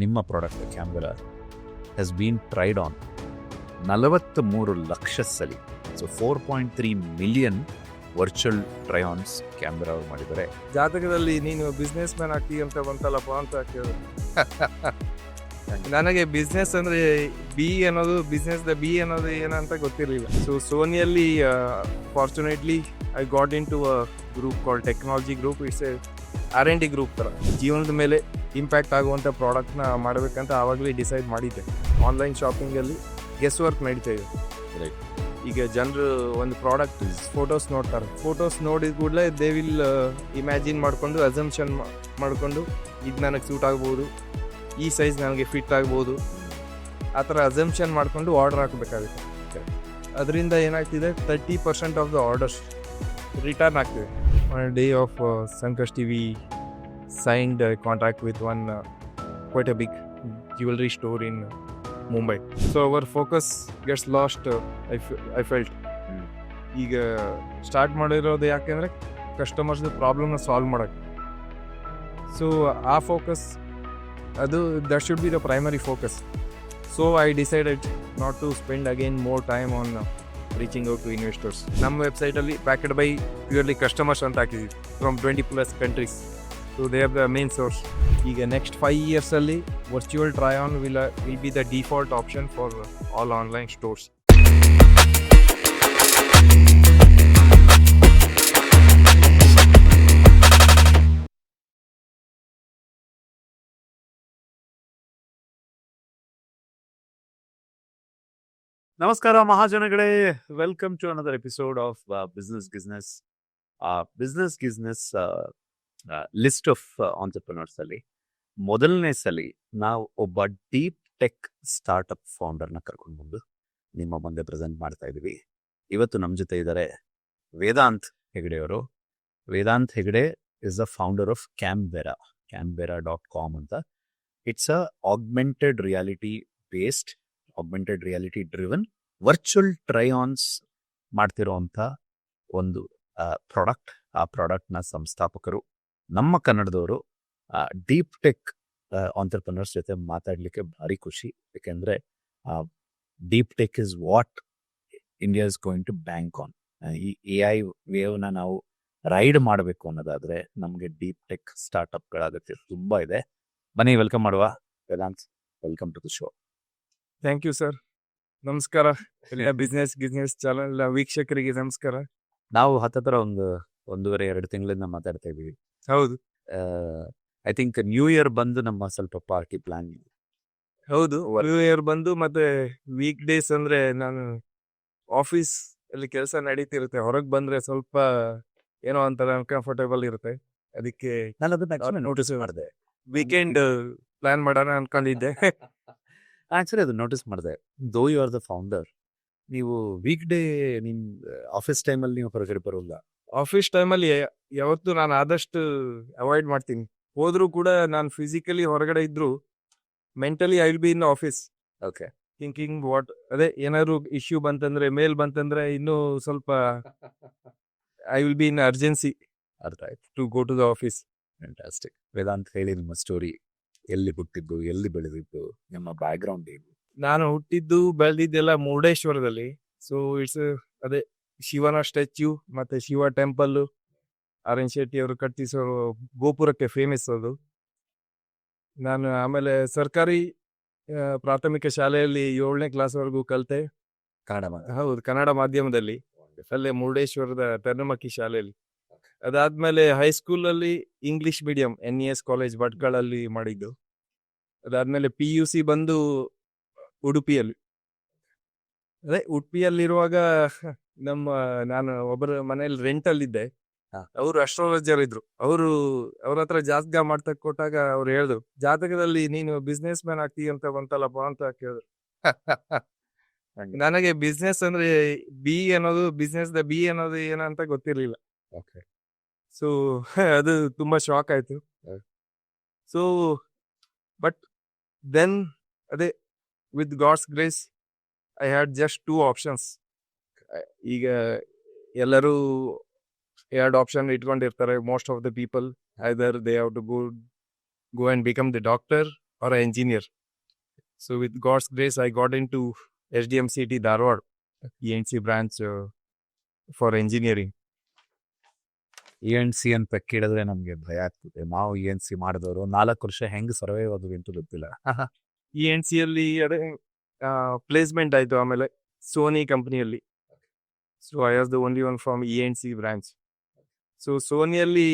ನಿಮ್ಮ product camera has been tried on 43 lakh ಸಲಿ. So 4.3 million virtual try ons camera ಅವ್ರು ಮಾಡಿದ್ದಾರೆ. ಜಾತಕದಲ್ಲಿ ನೀನು ಬಿಸ್ನೆಸ್ ಮ್ಯಾನ್ ಆಗ್ತೀಯ ಅಂತ ಬಂತಲ್ಲಪ್ಪ ಅಂತ ಕೇಳಿದ್ರು. ನನಗೆ ಬಿಸ್ನೆಸ್ ಅಂದ್ರೆ ಬಿಸ್ನೆಸ್ ಬಿ ಅನ್ನೋದು ಏನಂತ ಗೊತ್ತಿರಲಿಲ್ಲ. ಸೊ ಸೋನಿಯಲ್ಲಿ fortunately I got in to a group called technology group. It's a R&D group ಥರ. ಜೀವನದ ಮೇಲೆ ಇಂಪ್ಯಾಕ್ಟ್ ಆಗುವಂಥ ಪ್ರಾಡಕ್ಟ್ನ ಮಾಡಬೇಕಂತ ಆವಾಗಲೇ ಡಿಸೈಡ್ ಮಾಡಿದ್ದೆ. ಆನ್ಲೈನ್ ಶಾಪಿಂಗಲ್ಲಿ ಗೆಸ್ ವರ್ಕ್ ನಡೀತಾ ಇದೆ. ರೈಟ್. ಈಗ ಜನರು ಒಂದು ಪ್ರಾಡಕ್ಟ್ ಫೋಟೋಸ್ ನೋಡ್ತಾರೆ. ಫೋಟೋಸ್ ನೋಡಿದ ಕೂಡಲೇ ದೇ ವಿಲ್ ಇಮ್ಯಾಜಿನ್ ಮಾಡಿಕೊಂಡು ಅಸಂಪ್ಷನ್ ಮಾಡಿಕೊಂಡು ಇದು ನನಗೆ ಸೂಟ್ ಆಗ್ಬೋದು, ಈ ಸೈಜ್ ನನಗೆ ಫಿಟ್ ಆಗ್ಬೋದು, ಆ ಥರ ಅಸಂಪ್ಷನ್ ಮಾಡಿಕೊಂಡು ಆರ್ಡರ್ ಹಾಕಬೇಕಾಗುತ್ತೆ. ಅದರಿಂದ ಏನಾಗ್ತಿದೆ 30% ಆಫ್ ದ ಆರ್ಡರ್ಸ್ ರಿಟರ್ನ್ ಆಗ್ತಿದೆ. On a day of Sankash TV signed a contract with one quite a big jewelry store in Mumbai. So our focus gets lost, I felt. ಈಗ start ಮಾಡಿರೋದು ಯಾಕೆಂದರೆ ಕಸ್ಟಮರ್ಸ್ದು ಪ್ರಾಬ್ಲಮ್ನ solve ಮಾಡೋಕ್ಕೆ. So ಆ focus ಅದು that should be the primary focus. So I decided not to spend again more time on reaching out to investors. ನಮ್ಮ ವೆಬ್ಸೈಟಲ್ಲಿ ಪ್ಯಾಕೆಡ್ ಬೈ ಪ್ಯೂರ್ಲಿ ಕಸ್ಟಮರ್ಸ್ ಅಂತ ಹಾಕಿದ್ವಿ from 20+ countries. So they are the main source. ಈಗ next 5 yearsಲ್ಲಿ virtual try on will be the default option for all online stores. ನಮಸ್ಕಾರ ಮಹಾಜನಗಳೇ, welcome to another episode of business ಗಿಸ್ನೆಸ್ list of entrepreneurs ಅಲ್ಲಿ ಮೊದಲನೇ ಸಲಿ ನಾವು ಒಬ್ಬ ಡೀಪ್ ಟೆಕ್ ಸ್ಟಾರ್ಟ್ಅಪ್ ಫೌಂಡರ್ನ ಕರ್ಕೊಂಡು ಬಂದು ನಿಮ್ಮ ಮುಂದೆ ಪ್ರೆಸೆಂಟ್ ಮಾಡ್ತಾ ಇದೀವಿ. ಇವತ್ತು ನಮ್ಮ ಜೊತೆ ಇದ್ದಾರೆ ವೇದಾಂತ್ ಹೆಗಡೆ ಅವರು. Vedant Hegde is the founder of camvera.com ಅಂತ. It's a augmented reality driven virtual try ons ಮಾಡ್ತಿರೋಂಥ ಒಂದು ಪ್ರಾಡಕ್ಟ್. ಆ ಪ್ರಾಡಕ್ಟ್ನ ಸಂಸ್ಥಾಪಕರು ನಮ್ಮ ಕನ್ನಡದವರು. ಡೀಪ್ ಟೆಕ್ ಆಂಟರ್ಪ್ರಿನರ್ಸ್ ಜೊತೆ ಮಾತಾಡಲಿಕ್ಕೆ ಭಾರಿ ಖುಷಿ. ಯಾಕೆಂದರೆ deep tech is what India is going to bank on. ಈ AI ವೇವ್ನ ನಾವು ರೈಡ್ ಮಾಡಬೇಕು ಅನ್ನೋದಾದರೆ ನಮಗೆ ಡೀಪ್ ಟೆಕ್ ಸ್ಟಾರ್ಟ್ಅಪ್ಗಳ ಅಗತ್ಯ ತುಂಬ ಇದೆ. ಬನ್ನಿ ವೆಲ್ಕಮ್ ಮಾಡುವ. Vedant, welcome to the show. Thank you sir. ನಮಸ್ಕಾರ. ಬಿಸ್ನೆಸ್ ಚಾನಲ್ ವೀಕ್ಷಕರಿಗೆ ನಮಸ್ಕಾರ. ನಾವು ಹತ್ತತ್ರ 1.5-2 ತಿಂಗಳಿಂದ ಮಾತಾಡ್ತಾ ಇದ್ದೀವಿ. ಹೌದು, ಐ ಥಿಂಕ್ ನ್ಯೂ ಇಯರ್ ಬಂದು ನಮ್ಮ ಸ್ವಲ್ಪ ಪಾರ್ಟಿ ಪ್ಲಾನ್. ಹೌದು, ನ್ಯೂ ಇಯರ್ ಬಂದು ಮತ್ತೆ ವೀಕ್ ಡೇಸ್ ಅಂದ್ರೆ ನಾನು ಆಫೀಸ್ ಅಲ್ಲಿ ಕೆಲಸ ನಡೀತಿರುತ್ತೆ. ಹೊರಗೆ ಬಂದ್ರೆ ಸ್ವಲ್ಪ ಏನೋ ಒಂಥರ ಅನ್ಕಂಫರ್ಟೇಬಲ್ ಇರುತ್ತೆ. ಅದಕ್ಕೆ ನಾನು ಅದನ್ನ ನೋಟಿಸ್ ಮಾಡಿದೆ. ವೀಕೆಂಡ್ ಪ್ಲಾನ್ ಮಾಡೋಣ ಅನ್ಕೊಂಡಿದ್ದೆ. ಆಕ್ಚುಲಿ ಅದು ನೋಟಿಸ್ ಮಾಡಿದೆ. Though you are the founder, ನೀವು ವೀಕ್ ಡೇ ನಿಮ್ಮ ಆಫೀಸ್ ಟೈಮಲ್ಲಿ ನೀವು ಹೊರಗಡೆ ಬರೋಲ್ಲ. ಆಫೀಸ್ ಟೈಮಲ್ಲಿ ಯಾವತ್ತು ನಾನು ಆದಷ್ಟು ಅವಾಯ್ಡ್ ಮಾಡ್ತೀನಿ. ಹೋದ್ರೂ ಕೂಡ ನಾನು ಫಿಸಿಕಲಿ ಹೊರಗಡೆ ಇದ್ರು mentally I will be in office. Okay, thinking ಅದೇ ಏನಾದ್ರು ಇಶ್ಯೂ ಬಂತಂದ್ರೆ, ಮೇಲ್ ಬಂತಂದ್ರೆ ಇನ್ನೂ ಸ್ವಲ್ಪ I will be in urgency ಅರ್ಥ ಆಯ್ತು to go to the office. Fantastic. Vedant, ಹೇಳಿ ನಿಮ್ಮ ಸ್ಟೋರಿ. ಎಲ್ಲಿ ಹುಟ್ಟಿದ್ದು, ಎಲ್ಲಿ ಬೆಳೆದಿದ್ದು, ನಿಮ್ಮ ಬ್ಯಾಕ್ಗ್ರೌಂಡ್ ಏನು? ನಾನು ಹುಟ್ಟಿದ್ದು ಬೆಳೆದಿದ್ದೆಲ್ಲ ಮುರುಡೇಶ್ವರದಲ್ಲಿ. ಸೊ ಇಟ್ಸ್ ಅದೇ ಶಿವನ ಸ್ಟ್ಯಾಚ್ಯೂ ಮತ್ತೆ ಶಿವ ಟೆಂಪಲ್ RN ಶೆಟ್ಟಿ ಅವರು ಕಟ್ಟಿಸೋ ಗೋಪುರಕ್ಕೆ ಫೇಮಸ್ ಅದು. ನಾನು ಆಮೇಲೆ ಸರ್ಕಾರಿ ಪ್ರಾಥಮಿಕ ಶಾಲೆಯಲ್ಲಿ 7ನೇ ಕ್ಲಾಸ್ವರೆಗೂ ಕಲಿತೆ. ಹೌದು, ಕನ್ನಡ ಮಾಧ್ಯಮದಲ್ಲಿ, ಅಲ್ಲೇ ಮುರುಡೇಶ್ವರದ ಟರ್ನಮಕ್ಕಿ ಶಾಲೆಯಲ್ಲಿ. ಅದಾದ್ಮೇಲೆ ಹೈಸ್ಕೂಲಲ್ಲಿ ಇಂಗ್ಲಿಷ್ ಮೀಡಿಯಂ NES ಕಾಲೇಜ್ ಭಟ್ಕಳಲ್ಲಿ ಮಾಡಿದ್ದು. ಅದಾದ್ಮೇಲೆ PUC ಬಂದು ಉಡುಪಿಯಲ್ಲಿ. ಅದೇ ಉಡುಪಿಯಲ್ಲಿರುವಾಗ ನಾನು ಒಬ್ಬರ ಮನೇಲಿ ರೆಂಟಲ್ಲಿದ್ದೆ. ಅವರು ಅಸ್ಟ್ರಾಲಜರ್ ಇದ್ರು. ಅವ್ರ ಹತ್ರ ಜಾತಕ ಮಾಡ್ತಾ ಕೊಟ್ಟಾಗ ಅವ್ರು ಹೇಳಿದ್ರು, ಜಾತಕದಲ್ಲಿ ನೀನು ಬಿಸ್ನೆಸ್ ಮ್ಯಾನ್ ಆಗ್ತೀಯ ಅಂತ ಬಂತಲ್ಲಪ್ಪ ಅಂತ ಕೇಳಿದ್ರು. ನನಗೆ ಬಿಸ್ನೆಸ್ ಅಂದ್ರೆ ಬಿಸ್ನೆಸ್ ಅನ್ನೋದು ಏನಂತ ಗೊತ್ತಿರ್ಲಿಲ್ಲ. ಸೊ ಅದು ತುಂಬಾ ಶಾಕ್ ಆಯ್ತು. ಸೊ ಬಟ್ ದೆನ್ ಅದೇ with God's grace I had just 2 options. ಈಗ ಎಲ್ಲರೂ 2 ಆಪ್ಷನ್ ಇಟ್ಕೊಂಡಿರ್ತಾರೆ. Most of the people either they have to go and become the doctor or an engineer. So with God's grace, I got into SDMCT Dharwad ENC branch for engineering. ENC ಅಂತ ಕೇಳಿದ್ರೆ ನಮ್ಗೆ ಭಯ ಆಗ್ತದೆ. ನಾವು ENC ಮಾಡಿದವರು 4 ವರ್ಷ ಹೆಂಗ್ survive ಆದ್ವಿ ಅಂತ ಗೊತ್ತಿಲ್ಲ. ENC ಅಲ್ಲಿ ಅದೇ ಪ್ಲೇಸ್ಮೆಂಟ್ ಆಯ್ತು ಆಮೇಲೆ ಸೋನಿ ಕಂಪನಿಯಲ್ಲಿ. So I was the only one from ENC branch. So ಸೋನಿಯಲ್ಲಿ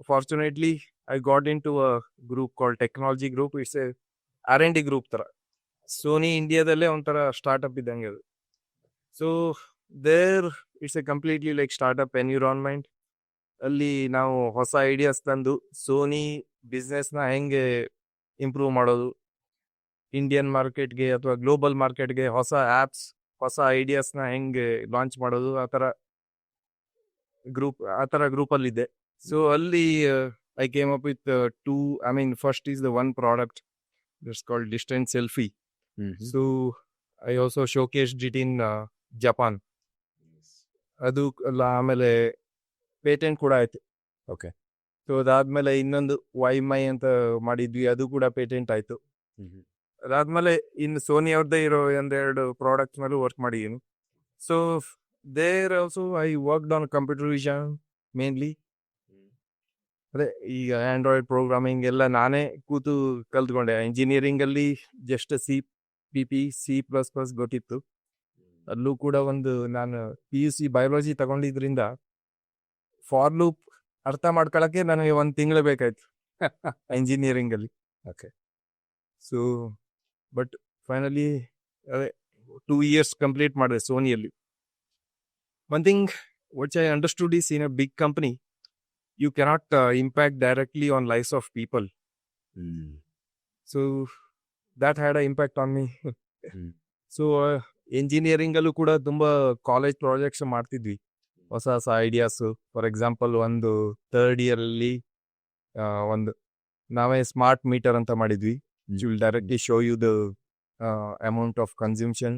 fortunately I got in to a group called technology group. It's a R&D group ತರ. ಸೋನಿ ಇಂಡಿಯಾದಲ್ಲೇ ಒಂಥರ ಸ್ಟಾರ್ಟ್ಅಪ್ ಇದ್ದಂಗೆ ಅದು. So there it's a completely like startup environment. ಅಲ್ಲಿ ನಾವು ಹೊಸ ideas ತಂದು ಸೋನಿ ಬಿಸ್ನೆಸ್ನ ಹೆಂಗೆ ಇಂಪ್ರೂವ್ ಮಾಡೋದು, ಇಂಡಿಯನ್ ಮಾರ್ಕೆಟ್ಗೆ ಅಥವಾ ಗ್ಲೋಬಲ್ ಮಾರ್ಕೆಟ್ಗೆ ಹೊಸ ಆ್ಯಪ್ಸ್, ಹೊಸ ಐಡಿಯಾಸ್ನ ಹೆಂಗೆ ಲಾಂಚ್ ಮಾಡೋದು, ಆ ಥರ ಗ್ರೂಪಲ್ಲಿದ್ದೆ. ಸೊ ಅಲ್ಲಿ I came up with first is the one product that's called distance selfie. So I also ಶೋಕೇಸ್ಡ್ it in Japan. ಅದು ಆಮೇಲೆ ಪೇಟೆಂಟ್ ಕೂಡ ಆಯ್ತು. ಓಕೆ. ಸೊ ಅದಾದ್ಮೇಲೆ ಇನ್ನೊಂದು ವೈಮೈ ಅಂತ ಮಾಡಿದ್ವಿ, ಅದು ಕೂಡ ಪೇಟೆಂಟ್ ಆಯ್ತು. ಅದಾದ್ಮೇಲೆ ಇನ್ನು ಸೋನಿ ಅವ್ರದ್ದೇ ಇರೋ ಒಂದೆರಡು ಪ್ರಾಡಕ್ಟ್ಸ್ ಮೇಲೂ ವರ್ಕ್ ಮಾಡಿದ್ದೀನಿ. So there also I worked on computer vision mainly. ಅದೇ ಈಗ ಆಂಡ್ರಾಯ್ಡ್ ಪ್ರೋಗ್ರಾಮಿಂಗ್ ಎಲ್ಲ ನಾನೇ ಕೂತು ಕಲ್ತ್ಕೊಂಡೆ. ಇಂಜಿನಿಯರಿಂಗ್ ಅಲ್ಲಿ ಜಸ್ಟ್ C++ ಗೊತ್ತಿತ್ತು. ಅಲ್ಲೂ ಕೂಡ ಒಂದು ನಾನು PUC ಬಯಾಲಜಿ ತಗೊಂಡಿದ್ರಿಂದ ಫಾರ್ ಲೂಪ್ ಅರ್ಥ ಮಾಡ್ಕೊಳಕ್ಕೆ ನನಗೆ 1 ತಿಂಗಳು ಬೇಕಾಯ್ತು ಇಂಜಿನಿಯರಿಂಗ್ ಅಲ್ಲಿ. ಓಕೆ. ಸೊ ಬಟ್ ಫೈನಲಿ ಅದೇ 2 years ಕಂಪ್ಲೀಟ್ ಮಾಡಿದೆ ಸೋನಿಯಲ್ಲಿ. One thing which I understood is in a big company you cannot impact directly on lives of people. So that had an impact on me. So ಎಂಜಿನಿಯರಿಂಗಲ್ಲೂ ಕೂಡ ತುಂಬ college projects ಮಾಡ್ತಿದ್ವಿ, ಹೊಸ ಹೊಸ ideas. For example ಒಂದು 3rd year ಅಲ್ಲಿ ಒಂದು ನಾವೇ ಸ್ಮಾರ್ಟ್ ಮೀಟರ್ ಅಂತ ಮಾಡಿದ್ವಿ. It will directly show you the amount of consumption,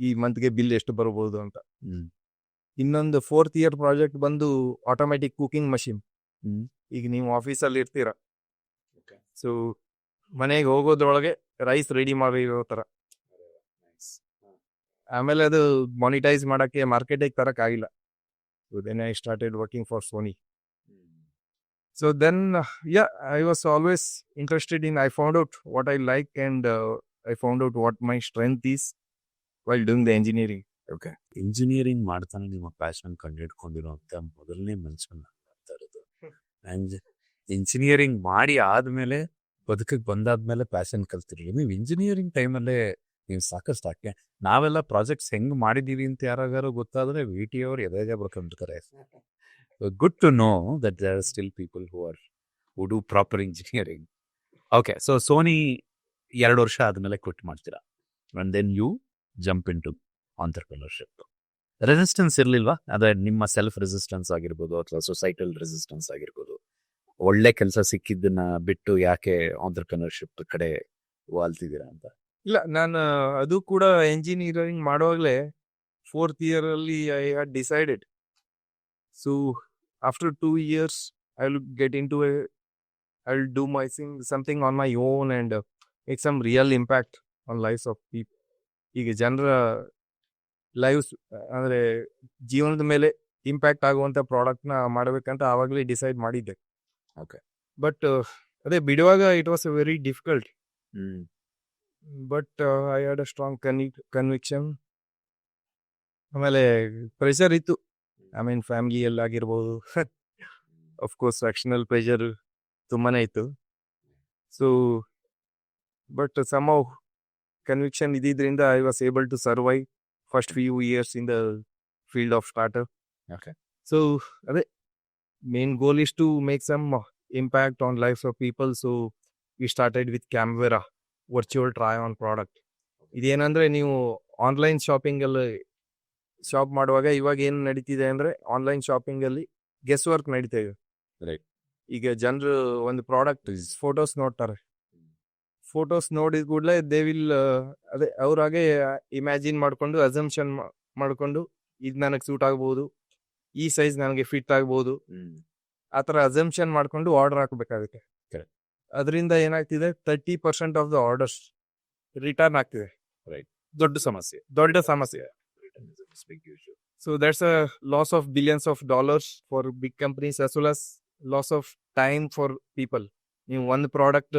ಈ ಮಂತ್ಗೆ ಬಿಲ್ ಎಷ್ಟು ಬರ್ಬೋದು ಅಂತ. ಇನ್ನೊಂದು 4th year ಪ್ರಾಜೆಕ್ಟ್ ಬಂದು ಆಟೋಮೆಟಿಕ್ ಕುಕಿಂಗ್ ಮಷಿನ್. ಈಗ ನೀವು ಆಫೀಸಲ್ಲಿ ಇರ್ತೀರ, ಸೊ ಮನೆಗೆ ಹೋಗೋದ್ರೊಳಗೆ ರೈಸ್ ರೆಡಿ ಮಾಡಿರೋ ಥರ. ಆಮೇಲೆ ಅದು ಮಾನಿಟೈಸ್ ಮಾಡೋಕ್ಕೆ ಮಾರ್ಕೆಟಿಗೆ ತರೋಕ್ಕಾಗಿಲ್ಲ. So then I started working for Sony. So then, I was always interested in, I found out what I like and I found out what my strength is while doing the engineering. Okay. Engineering ಮಾಡ್ತಾನೆ ನಿಮ್ಮ passion ಕಂಡುಹಿಡ್ಕೊಂಡಿರೋಂಥ ಮೊದಲನೇ ಮನುಷ್ಯನ ಆಗ್ತಾ ಇರೋದು. And engineering ಮಾಡಿ ಆದಮೇಲೆ ಬದುಕಿಗೆ ಬಂದಾದ್ಮೇಲೆ ಪ್ಯಾಷನ್ ಕಲ್ತಿರಲಿ. ನೀವು ಇಂಜಿನಿಯರಿಂಗ್ ಟೈಮಲ್ಲೇ ನೀವು ಸಾಕಷ್ಟು ಹಾಕಿ ನಾವೆಲ್ಲ ಪ್ರಾಜೆಕ್ಟ್ಸ್ ಹೆಂಗೆ ಮಾಡಿದ್ದೀವಿ ಅಂತ ಯಾರಾಗಾರು ಗೊತ್ತಾದರೆ VT ಅವ್ರು ಎದೆಗೆ ಬರ್ಕೊಂಡ್ಬಿಡ್ತಾರೆ. Good to know that there are still people who do proper engineering. Okay, so Sony 2 ವರ್ಷ ಆದಮೇಲೆ ಕ್ವಿಟ್ ಮಾಡ್ತೀರಾ, and then you jump into entrepreneurship. Resistance ಇರಲಿಲ್ವಾ? ಅದೇ ನಿಮ್ಮ ಸೆಲ್ಫ್ ರೆಸಿಸ್ಟೆನ್ಸ್ ಆಗಿರ್ಬೋದು ಅಥವಾ ಸೊಸೈಟಲ್ ರೆಸಿಸ್ಟೆನ್ಸ್ ಆಗಿರ್ಬೋದು. ಒಳ್ಳೆ ಕೆಲಸ ಸಿಕ್ಕಿದ್ದನ್ನ ಬಿಟ್ಟು ಯಾಕೆ ಆಂಟ್ರಪ್ರಿನರ್ಶಿಪ್ ಕಡೆ ವಾಲ್ತಿದ್ದೀರಾ ಅಂತ? ಇಲ್ಲ, ನಾನು ಅದು ಕೂಡ ಎಂಜಿನಿಯರಿಂಗ್ ಮಾಡುವಾಗಲೇ 4th year ಅಲ್ಲಿ I had decided. So after 2 years I'll get into I'll do something on my own and make some real impact on lives of people. ಈಗ ಜನರ ಲೈವ್ಸ್ ಅಂದರೆ ಜೀವನದ ಮೇಲೆ ಇಂಪ್ಯಾಕ್ಟ್ ಆಗುವಂಥ ಪ್ರಾಡಕ್ಟ್ನ ಮಾಡಬೇಕಂತ ಆವಾಗಲೇ ಡಿಸೈಡ್ ಮಾಡಿದ್ದೆ. ಓಕೆ. ಬಟ್ ಅದೇ ಬಿಡುವಾಗ it was a very difficult. But I had a strong conviction. ಆಮೇಲೆ ಪ್ರೆಷರ್ ಇತ್ತು, ಫ್ಯಾಮಿಲಿಯಲ್ಲಾಗಿರ್ಬೋದು, ಅಫ್ಕೋರ್ಸ್ ಎಕ್ಸ್ಟರ್ನಲ್ ಪ್ರೆಷರ್ ತುಂಬಾ ಇತ್ತು. ಸೊ ಬಟ್ ಸಮ್ಹೌ ಕನ್ವಿಕ್ಷನ್ ಇದ್ದಿದ್ದರಿಂದ I was able to survive first few years in the field of startup. Okay. So ಅದೇ main goal is to make some impact on lives of people. So we started with Camvera virtual try on product. ಇದೇನಂದರೆ ನೀವು online ಶಾಪಿಂಗಲ್ಲಿ shop ಮಾಡುವಾಗ ಇವಾಗ ಏನು ನಡೀತಿದೆ ಅಂದರೆ online ಶಾಪಿಂಗಲ್ಲಿ ಗೆಸ್ ವರ್ಕ್ ನಡೀತಾ ಇದೆ. ರೈಟ್. ಈಗ ಜನರು ಒಂದು ಪ್ರಾಡಕ್ಟ್ ಫೋಟೋಸ್ ನೋಡ್ತಾರೆ, ಫೋಟೋಸ್ ನೋಡಿದ ಕೂಡಲೇ ದೇ ವಿಲ್ ಅದೇ ಅವ್ರಾಗೆ ಇಮ್ಯಾಜಿನ್ ಮಾಡಿಕೊಂಡು ಅಸಂಪ್ಷನ್ ಮಾಡಿಕೊಂಡು ಇದು ನನಗೆ ಸೂಟ್ ಆಗ್ಬೋದು, ಈ ಸೈಜ್ ನನಗೆ ಫಿಟ್ ಆಗ್ಬೋದು, ಆ ಥರ ಅಸಂಪ್ಷನ್ ಮಾಡಿಕೊಂಡು ಆರ್ಡರ್ ಹಾಕಬೇಕಾಗುತ್ತೆ. ಅದರಿಂದ ಏನಾಗ್ತಿದೆ 30% ಆಫ್ ದ ಆರ್ಡರ್ಸ್ ರಿಟರ್ನ್ ಆಗ್ತಿದೆ. ದೊಡ್ಡ ಸಮಸ್ಯೆ. ದೊಡ್ಡ ಸಮಸ್ಯೆ. So that's a loss of billions of dollars for big companies as well as loss of time for people. ನೀವು ಒಂದು ಪ್ರಾಡಕ್ಟ್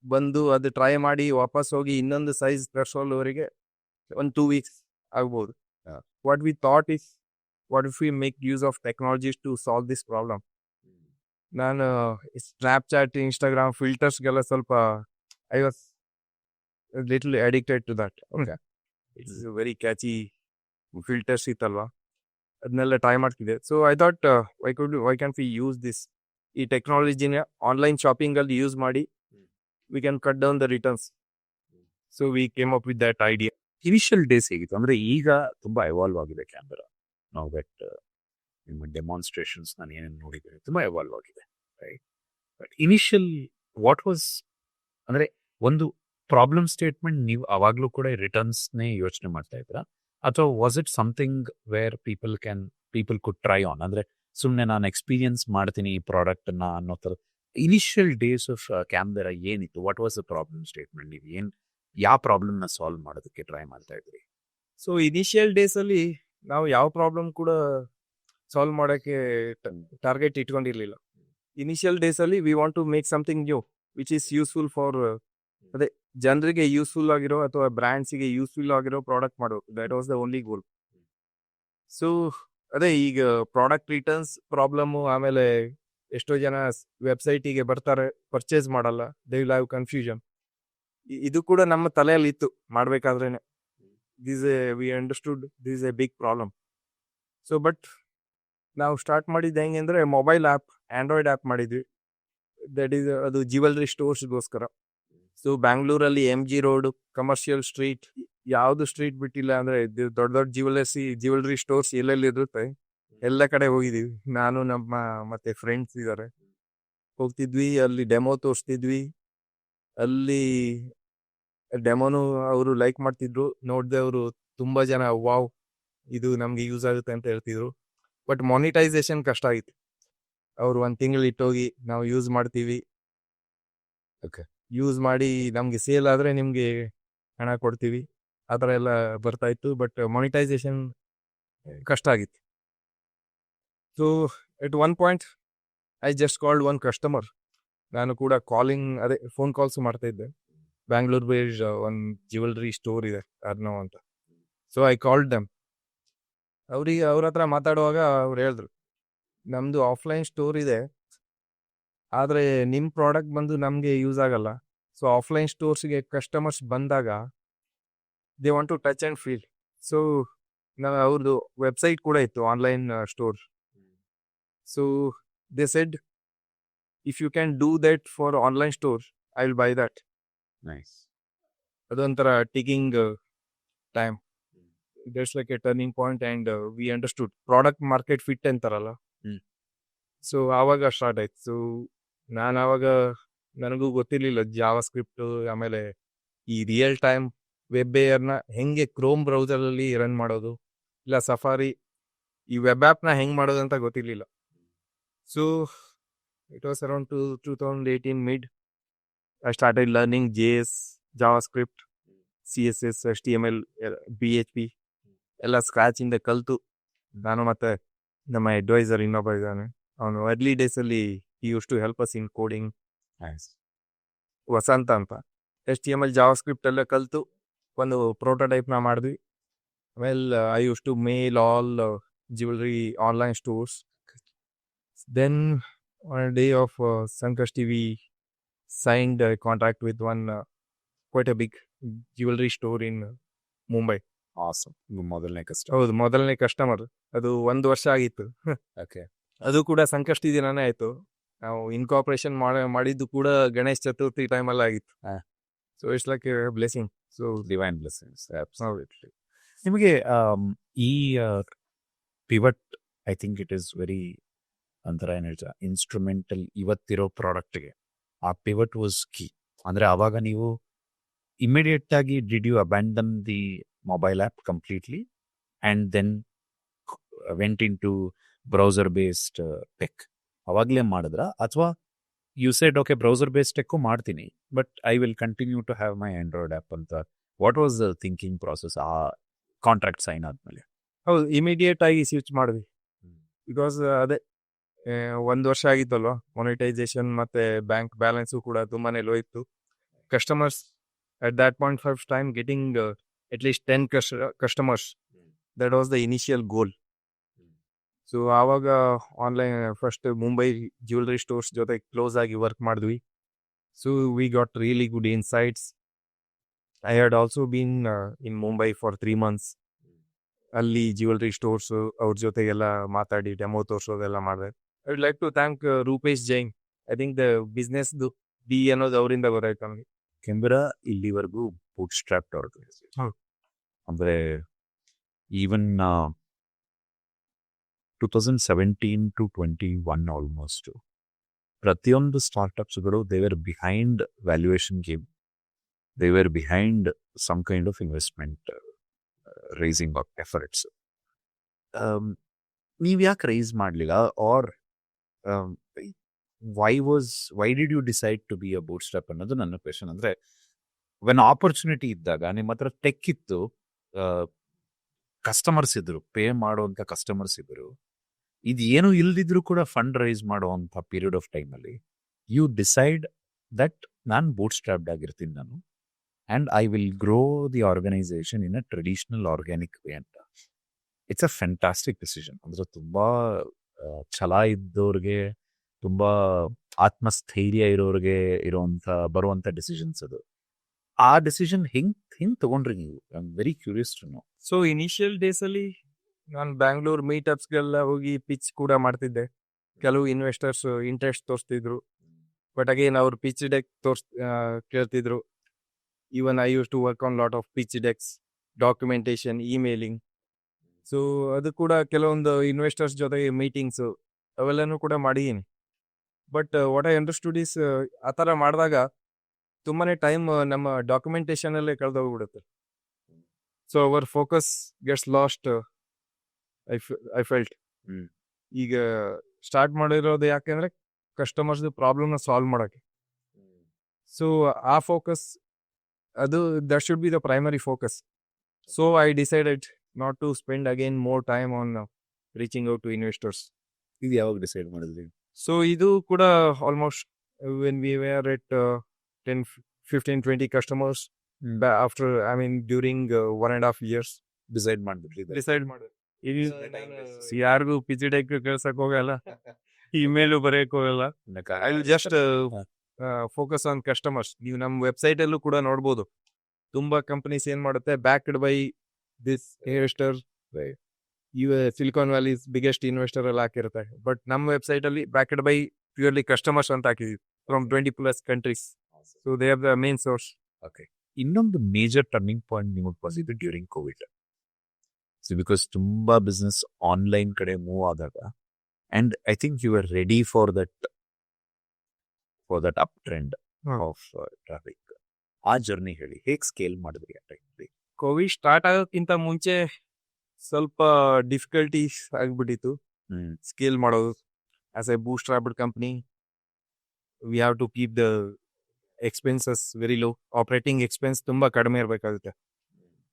ಬಂದು ಅದು ಟ್ರೈ ಮಾಡಿ ವಾಪಸ್ ಹೋಗಿ ಇನ್ನೊಂದು ಸೈಜ್ ತರಿಸೋವರೆಗೆ ಒಂದು 2 weeks ಆಗ್ಬೋದು. Yeah. What we thought is what if we make use of technologies to solve this problem. ನಾನು ಸ್ನ್ಯಾಪ್ಚಾಟ್, ಇನ್ಸ್ಟಾಗ್ರಾಮ್ ಫಿಲ್ಟರ್ಸ್ಗೆಲ್ಲ ಸ್ವಲ್ಪ I was little addicted to that. Okay. It's very catchy filters ಇತ್ತಲ್ವಾ, ಅದನ್ನೆಲ್ಲ try ಮಾಡ್ತಿದ್ದೆ. So I thought why can we use this, ಈ ಟೆಕ್ನಾಲಜಿನ online ಶಾಪಿಂಗಲ್ಲಿ use ಮಾಡಿ we can cut down the returns. So we came up with that idea. Initial days ಹೇಗಿತ್ತು? ಅಂದ್ರೆ ಈಗ ತುಂಬಾ ಎವಾಲ್ವ್ ಆಗಿದೆ ಕ್ಯಾಮೆರಾ. ನಾವು ದಟ್ ನಿಮ್ಮ ಡೆಮಾನ್ಸ್ಟ್ರೇಷನ್ಸ್ ನಾನು ಏನೇನು ನೋಡಿದ್ದೇನೆ ತುಂಬಾ ಎವಾಲ್ವ್ ಆಗಿದೆ, right? But initial what was, ಅಂದ್ರೆ ಒಂದು ಪ್ರಾಬ್ಲಮ್ ಸ್ಟೇಟ್ಮೆಂಟ್ ನೀವು ಅವಾಗ್ಲೂ ಕೂಡ ರಿಟರ್ನ್ಸ್ನೇ ಯೋಚನೆ ಮಾಡ್ತಾ ಇದ್ರಾ, ಅಥವಾ was it something where people could try on? ಅಂದ್ರೆ ಸುಮ್ಮನೆ ನಾನು ಎಕ್ಸ್ಪೀರಿಯನ್ಸ್ ಮಾಡ್ತೀನಿ ಈ ಪ್ರಾಡಕ್ಟ್ ಅನ್ನೋ ಥರ ಇನಿಷಿಯಲ್ ಡೇಸ್ ಆಫ್ ಕ್ಯಾಮ್ರಾ ಏನಿತ್ತು? What was the problem statement? ನೀವು ಯಾವ ಪ್ರಾಬ್ಲಮ್ನ ಸಾಲ್ವ್ ಮಾಡೋದಕ್ಕೆ ಟ್ರೈ ಮಾಡ್ತಾ ಇದ್ರಿ? ಸೊ ಇನಿಷಿಯಲ್ ಡೇಸಲ್ಲಿ ನಾವು ಯಾವ ಪ್ರಾಬ್ಲಮ್ ಕೂಡ ಸಾಲ್ವ್ ಮಾಡೋಕ್ಕೆ ಟಾರ್ಗೆಟ್ ಇಟ್ಕೊಂಡಿರ್ಲಿಲ್ಲ. ಇನಿಷಿಯಲ್ ಡೇಸಲ್ಲಿ we want to make something new which is useful for, ಅದೇ ಜನರಿಗೆ ಯೂಸ್ಫುಲ್ ಆಗಿರೋ ಅಥವಾ ಬ್ರ್ಯಾಂಡ್ಸಿಗೆ ಯೂಸ್ಫುಲ್ ಆಗಿರೋ ಪ್ರಾಡಕ್ಟ್ ಮಾಡಬೇಕು. That was the only goal. So ಅದೇ ಈಗ ಪ್ರಾಡಕ್ಟ್ ರಿಟರ್ನ್ಸ್ ಪ್ರಾಬ್ಲಮ್ಮು, ಆಮೇಲೆ ಎಷ್ಟೋ ಜನ ವೆಬ್ಸೈಟಿಗೆ ಬರ್ತಾರೆ, ಪರ್ಚೇಸ್ ಮಾಡಲ್ಲ, ದೇ ವಿಲ್ ಹ್ಯಾವ್ ಕನ್ಫ್ಯೂಷನ್. ಇದು ಕೂಡ ನಮ್ಮ ತಲೆಯಲ್ಲಿ ಇತ್ತು ಮಾಡಬೇಕಾದ್ರೇನೆ. We understood this a big problem. So but ನಾವು ಸ್ಟಾರ್ಟ್ ಮಾಡಿದ್ದು ಹೆಂಗೆ ಅಂದರೆ ಮೊಬೈಲ್ ಆ್ಯಪ್, ಆ್ಯಂಡ್ರಾಯ್ಡ್ ಆ್ಯಪ್ ಮಾಡಿದ್ವಿ. ಅದು ಜ್ಯುವೆಲ್ರಿ ಸ್ಟೋರ್ಸ್ಗೋಸ್ಕರ. ಸೊ ಬ್ಯಾಂಗ್ಳೂರಲ್ಲಿ MG ರೋಡ್, ಕಮರ್ಷಿಯಲ್ ಸ್ಟ್ರೀಟ್, ಯಾವುದು ಸ್ಟ್ರೀಟ್ ಬಿಟ್ಟಿಲ್ಲ ಅಂದರೆ ದೊಡ್ಡ ದೊಡ್ಡ ಜ್ಯುವೆಲ್ರಿ ಸ್ಟೋರ್ಸ್ ಎಲ್ಲೆಲ್ಲಿ ಇರುತ್ತೆ ಎಲ್ಲ ಕಡೆ ಹೋಗಿದ್ದೀವಿ. ನಾನು ಮತ್ತೆ ಫ್ರೆಂಡ್ಸ್ ಇದ್ದಾರೆ, ಹೋಗ್ತಿದ್ವಿ, ಅಲ್ಲಿ ಡೆಮೋ ತೋರಿಸ್ತಿದ್ವಿ. ಅಲ್ಲಿ ಡೆಮೋನು ಅವರು ಲೈಕ್ ಮಾಡ್ತಿದ್ರು, ನೋಡಿದೆ ಅವರು ತುಂಬ ಜನ ವಾವ್ ಇದು ನಮಗೆ ಯೂಸ್ ಆಗುತ್ತೆ ಅಂತ ಹೇಳ್ತಿದ್ರು. ಬಟ್ ಮಾನಿಟೈಸೇಷನ್ ಕಷ್ಟ ಆಗಿತ್ತು. ಅವರು 1 ತಿಂಗಳು ಇಟ್ಟೋಗಿ ನಾವು ಯೂಸ್ ಮಾಡ್ತೀವಿ, ಯೂಸ್ ಮಾಡಿ ನಮಗೆ ಸೇಲ್ ಆದರೆ ನಿಮಗೆ ಹಣ ಕೊಡ್ತೀವಿ, ಆ ಥರ ಎಲ್ಲ ಬರ್ತಾ ಇತ್ತು. ಬಟ್ ಮಾನಿಟೈಸೇಷನ್ ಕಷ್ಟ ಆಗಿತ್ತು. So at one point I just called one customer. ನಾನು ಕೂಡ ಅದೇ ಫೋನ್ ಕಾಲ್ಸ್ ಮಾಡ್ತಾ ಇದ್ದೆ. ಬ್ಯಾಂಗ್ಳೂರ್ ಬೇಸ್ಡ್ ಒಂದು ಜ್ಯುವೆಲ್ರಿ ಸ್ಟೋರ್ ಇದೆ, ಅರ್ನೋ ಅಂತ. ಸೊ ಐ ಕಾಲ್ಡ್ ದಮ್. ಅವ್ರ ಹತ್ರ ಮಾತಾಡುವಾಗ ಅವ್ರು ಹೇಳಿದ್ರು, ನಮ್ಮದು ಆಫ್ಲೈನ್ ಸ್ಟೋರ್ ಇದೆ, ಆದರೆ ನಿಮ್ಮ ಪ್ರಾಡಕ್ಟ್ ಬಂದು ನಮಗೆ ಯೂಸ್ ಆಗಲ್ಲ. ಸೊ ಆಫ್ಲೈನ್ ಸ್ಟೋರ್ಸ್ಗೆ ಕಸ್ಟಮರ್ಸ್ ಬಂದಾಗ they want to touch and feel. So ಅವ್ರದ್ದು ವೆಬ್ಸೈಟ್ ಕೂಡ ಇತ್ತು, online store. So they said, if you can do that for online store, I will buy that. Nice. ಅದೊಂಥರ taking time. That's like a turning point and we understood product market fit ಅಂತಾರಲ್ಲ. So ಆವಾಗ start ಆಯ್ತು. So ನಾನು ಆವಾಗ ನನಗೂ ಗೊತ್ತಿರಲಿಲ್ಲ Java script, ಆಮೇಲೆ ಈ ರಿಯಲ್ ಟೈಮ್ ವೆಬ್ ಏರ್ನ ಹೆಂಗೆ ಕ್ರೋಮ್ ಬ್ರೌಸರಲ್ಲಿ ರನ್ ಮಾಡೋದು, ಇಲ್ಲ ಸಫಾರಿ ಈ ವೆಬ್ ಆ್ಯಪ್ನ ಹೆಂಗೆ ಮಾಡೋದು ಅಂತ ಗೊತ್ತಿರಲಿಲ್ಲ. So it was around 2018 mid. I started learning JS, JavaScript, CSS, HTML, PHP ಎಲ್ಲ ಸ್ಕ್ರ್ಯಾಚಿಂದ ಕಲಿತು. ನಾನು ಮತ್ತೆ ನಮ್ಮ ಅಡ್ವೈಸರ್ ಇನ್ನೊಬ್ಬ ಇದ್ದಾನೆ, ಅವನು ಅರ್ಲಿ ಡೇಸಲ್ಲಿ he used to help us in coding, Vasanth ಅಂತ. HTML, JavaScript ಎಲ್ಲ ಕಲಿತು ಒಂದು ಪ್ರೋಟೋಟೈಪ್ನ ಮಾಡಿದ್ವಿ. ಆಮೇಲೆ I used to mail all jewellery online stores. Then on a day of Sankash TV signed a contract with one quite a big jewelry store in Mumbai. Awesome. ಮೊದಲನೇ customer? ಹೌದು, ಮೊದಲನೇ customer. ಅದು 1 ವರ್ಷ ಆಗಿತ್ತು. ಓಕೆ. ಅದು ಕೂಡ ಸಂಕಷ್ಟಿ ದಿನನೇ ಆಯಿತು. ನಾವು ಇನ್ಕಾರ್ಪೊರೇಷನ್ ಮಾಡಿದ್ದು ಕೂಡ ಗಣೇಶ್ ಚತುರ್ಥಿ ಟೈಮಲ್ಲಿ ಆಗಿತ್ತು. So it's like A blessing. So divine blessings. ನಿಮಗೆ ಈ pivot, I think it is very ಒಂಥರ ಏನು ಹೇಳ್ತಾ ಇನ್ಸ್ಟ್ರೂಮೆಂಟಲ್ ಇವತ್ತಿರೋ ಪ್ರಾಡಕ್ಟ್ಗೆ. ಆ ಪಿವಟ್ ವಾಸ್ ಕೀ. ಅಂದರೆ ಆವಾಗ ನೀವು ಇಮಿಡಿಯೇಟ್ ಆಗಿ did you abandon the mobile app completely and then went into browser based pick? ಅವಾಗಲೇ ಮಾಡಿದ್ರ ಅಥವಾ you said okay browser based tech ಮಾಡ್ತೀನಿ, but I will continue to have my Android app ಅಂತ. What was the thinking process ಆ contract sign ಆದಮೇಲೆ? ಹೌದು, immediate ಆಗಿ switch ಮಾಡಿದ್ವಿ. ಬಿಕಾಸ್ ಅದೇ 1 ವರ್ಷ ಆಗಿತ್ತಲ್ವ, ಮೊನಿಟೈಸೇಷನ್ ಮತ್ತೆ ಬ್ಯಾಂಕ್ ಬ್ಯಾಲೆನ್ಸು ಕೂಡ ತುಂಬಾನೇ ಲೋ ಇತ್ತು. Customers at that point of time getting at least 10 customers. That was the initial goal. So ಆವಾಗ online first Mumbai jewellery stores ಜೊತೆ ಕ್ಲೋಸ್ ಆಗಿ ವರ್ಕ್ ಮಾಡಿದ್ವಿ. So we got really good insights. I had also been in Mumbai for 3 months. ಅಲ್ಲಿ jewellery stores ಅವ್ರ ಜೊತೆಗೆಲ್ಲ ಮಾತಾಡಿ demo ತೋರಿಸೋದೆಲ್ಲ ಮಾಡಿದೆ. I would like to thank Rupesh Jain. I think the ಬಿಸ್ನೆಸ್ದು ಡಿ ಅನ್ನೋದು ಅವರಿಂದ ಗೊತ್ತಾಯ್ತು ನಮಗೆ. ಕೆಂಬೆರಾ ಇಲ್ಲಿವರೆಗೂ ಬೂಟ್ ಸ್ಟ್ರಾಪ್ಡ್ ಆರ್ಗನೈಸೇಷನ್. ಹೌದು. ಅಂದರೆ ಈವನ್ 2017 to 21 ಆಲ್ಮೋಸ್ಟ್ ಪ್ರತಿಯೊಂದು ಸ್ಟಾರ್ಟಪ್ಸ್ಗಳು they were behind valuation game, they were behind some kind of investment raising of efforts. ನೀವು ಯಾಕೆ ರೈಸ್ ಮಾಡಲಿಲ್ಲ? Or why did you decide to be a bootstrap ಅನ್ನೋದು ನನ್ನ question. ಅಂದರೆ ವೆನ್ ಆಪರ್ಚುನಿಟಿ ಇದ್ದಾಗ ನಿಮ್ಮ ಹತ್ರ ಟೆಕ್ ಇತ್ತು, ಕಸ್ಟಮರ್ಸ್ ಇದ್ರು, ಪೇ ಮಾಡುವಂಥ ಕಸ್ಟಮರ್ಸ್ ಇದ್ರು, ಇದೇನು ಇಲ್ದಿದ್ರು ಕೂಡ ಫಂಡ್ ರೈಸ್ ಮಾಡುವಂಥ ಪೀರಿಯಡ್ ಆಫ್ ಟೈಮಲ್ಲಿ ಯು ಡಿಸೈಡ್ ದಟ್ ನಾನು ಬೂಟ್ ಸ್ಟ್ರಾಪ್ಡ್ ಆಗಿರ್ತೀನಿ ನಾನು, and I will grow the organisation in a traditional organic way ಅಂತ. It's a fantastic decision. ಅಂದರೆ ತುಂಬ ಛಲ ಇದ್ದವ್ರಿಗೆ, ತುಂಬ ಆತ್ಮಸ್ಥೈರ್ಯ ಇರೋರಿಗೆ ಬರುವಂಥ ಡಿಸಿಷನ್ಸ್ ಅದು. ಆ ಡಿಸಿಷನ್ ಹೆಂಗ್ ತಗೊಂಡ್ರಿ ನೀವು? I am very curious to know. So initial ಡೇಸಲ್ಲಿ ನಾನು ಬ್ಯಾಂಗ್ಳೂರ್ ಮೀಟಪ್ಸ್ಗೆಲ್ಲ ಹೋಗಿ ಪಿಚ್ ಕೂಡ ಮಾಡ್ತಿದ್ದೆ. ಕೆಲವು ಇನ್ವೆಸ್ಟರ್ಸ್ ಇಂಟ್ರೆಸ್ಟ್ ತೋರಿಸ್ತಿದ್ರು, ಬಟ್ ಅಗೇನ್ ಅವ್ರು ಪಿಚ್ ಡೆಕ್ ಕೇಳ್ತಿದ್ರು. Even I used to work on lot of pitch decks, documentation, emailing. So ಅದು ಕೂಡ ಕೆಲವೊಂದು ಇನ್ವೆಸ್ಟರ್ಸ್ ಜೊತೆಗೆ ಮೀಟಿಂಗ್ಸು ಅವೆಲ್ಲನೂ ಕೂಡ ಮಾಡಿದ್ದೀನಿ. But what I understood is ಆ ಥರ ಮಾಡಿದಾಗ ತುಂಬಾ ಟೈಮ್ ನಮ್ಮ ಡಾಕ್ಯುಮೆಂಟೇಶನಲ್ಲೇ ಕಳೆದೋಗ್ಬಿಡುತ್ತೆ. So our focus gets last. I felt ಈಗ ಸ್ಟಾರ್ಟ್ ಮಾಡಿರೋದು ಯಾಕೆಂದ್ರೆ ಕಸ್ಟಮರ್ಸ್ ಪ್ರಾಬ್ಲಮ್ನ ಸಾಲ್ವ್ ಮಾಡೋಕ್ಕೆ. ಸೊ ಆ ಫೋಕಸ್ ಅದು that should be the primary focus. So I decided not to spend again more time on reaching out to investors. ಇದು ಯಾವಾಗ decide ಮಾಡಿದ್ರಿ? ಸೊ ಇದು ಕೂಡ almost when we were at 10, 15, 20 customers after, I mean, during 1.5 years. Decide ಮಾಡಿದ್ರಿ? Decide ಮಾಡಿದೆ. ಯಾರಿಗೂ pitch deck ಕೇಳ್ಸಕ್ ಹೋಗಲ್ಲ, email ಬರೆಯಕ್ ಹೋಗಲ್ಲ. I will just focus on customers. ನೀವು ನಮ್ಮ ವೆಬ್ಸೈಟ್ ಅಲ್ಲೂ ಕೂಡ ನೋಡ್ಬೋದು, ತುಂಬಾ ಕಂಪನೀಸ್ ಏನ್ ಮಾಡುತ್ತೆ, backed by this investor, silicon valleys biggest investor ಎಲ್ಲ ಹಾಕಿರುತ್ತೆ. ಬಟ್ ನಮ್ಮ ವೆಬ್ಸೈಟ್ ಅಲ್ಲಿ ಬ್ಯಾಕ್ಡ್ ಬೈ ಪ್ಯೂರ್ಲಿ ಕಸ್ಟಮರ್ಸ್ ಅಂತ ಹಾಕಿದ್ವಿ from 20+ countries. So they have the main source. Okay. ಇನ್ನೊಂದು ಮೇಜರ್ ಟರ್ನಿಂಗ್ ಪಾಯಿಂಟ್ ನಿಮಗೆ ಬಂದಿದ್ದು ಡ್ಯೂರಿಂಗ್ ಕೋವಿಡ್. ಸೊ ಬಿಕಾಸ್ ತುಂಬ ಬಿಸ್ನೆಸ್ ಆನ್ಲೈನ್ ಕಡೆ ಮೂವ್ ಆದಾಗ, and I think you are ready for that up trend of traffic. ಆ journey ಹೇಳಿ, ಹೇಗೆ scale ಮಾಡಿದ್ರಿ ಆ ಟೈಮಲ್ಲಿ? ಕೋವಿಡ್ ಸ್ಟಾರ್ಟ್ ಆಗೋಕ್ಕಿಂತ ಮುಂಚೆ ಸ್ವಲ್ಪ ಡಿಫಿಕಲ್ಟೀಸ್ ಆಗಿಬಿಟ್ಟಿತ್ತು ಸ್ಕೇಲ್ ಮಾಡೋದು. As a bootstrapped company, we have to keep the expenses very low. Operating expense ತುಂಬ ಕಡಿಮೆ ಇರಬೇಕಾಗುತ್ತೆ.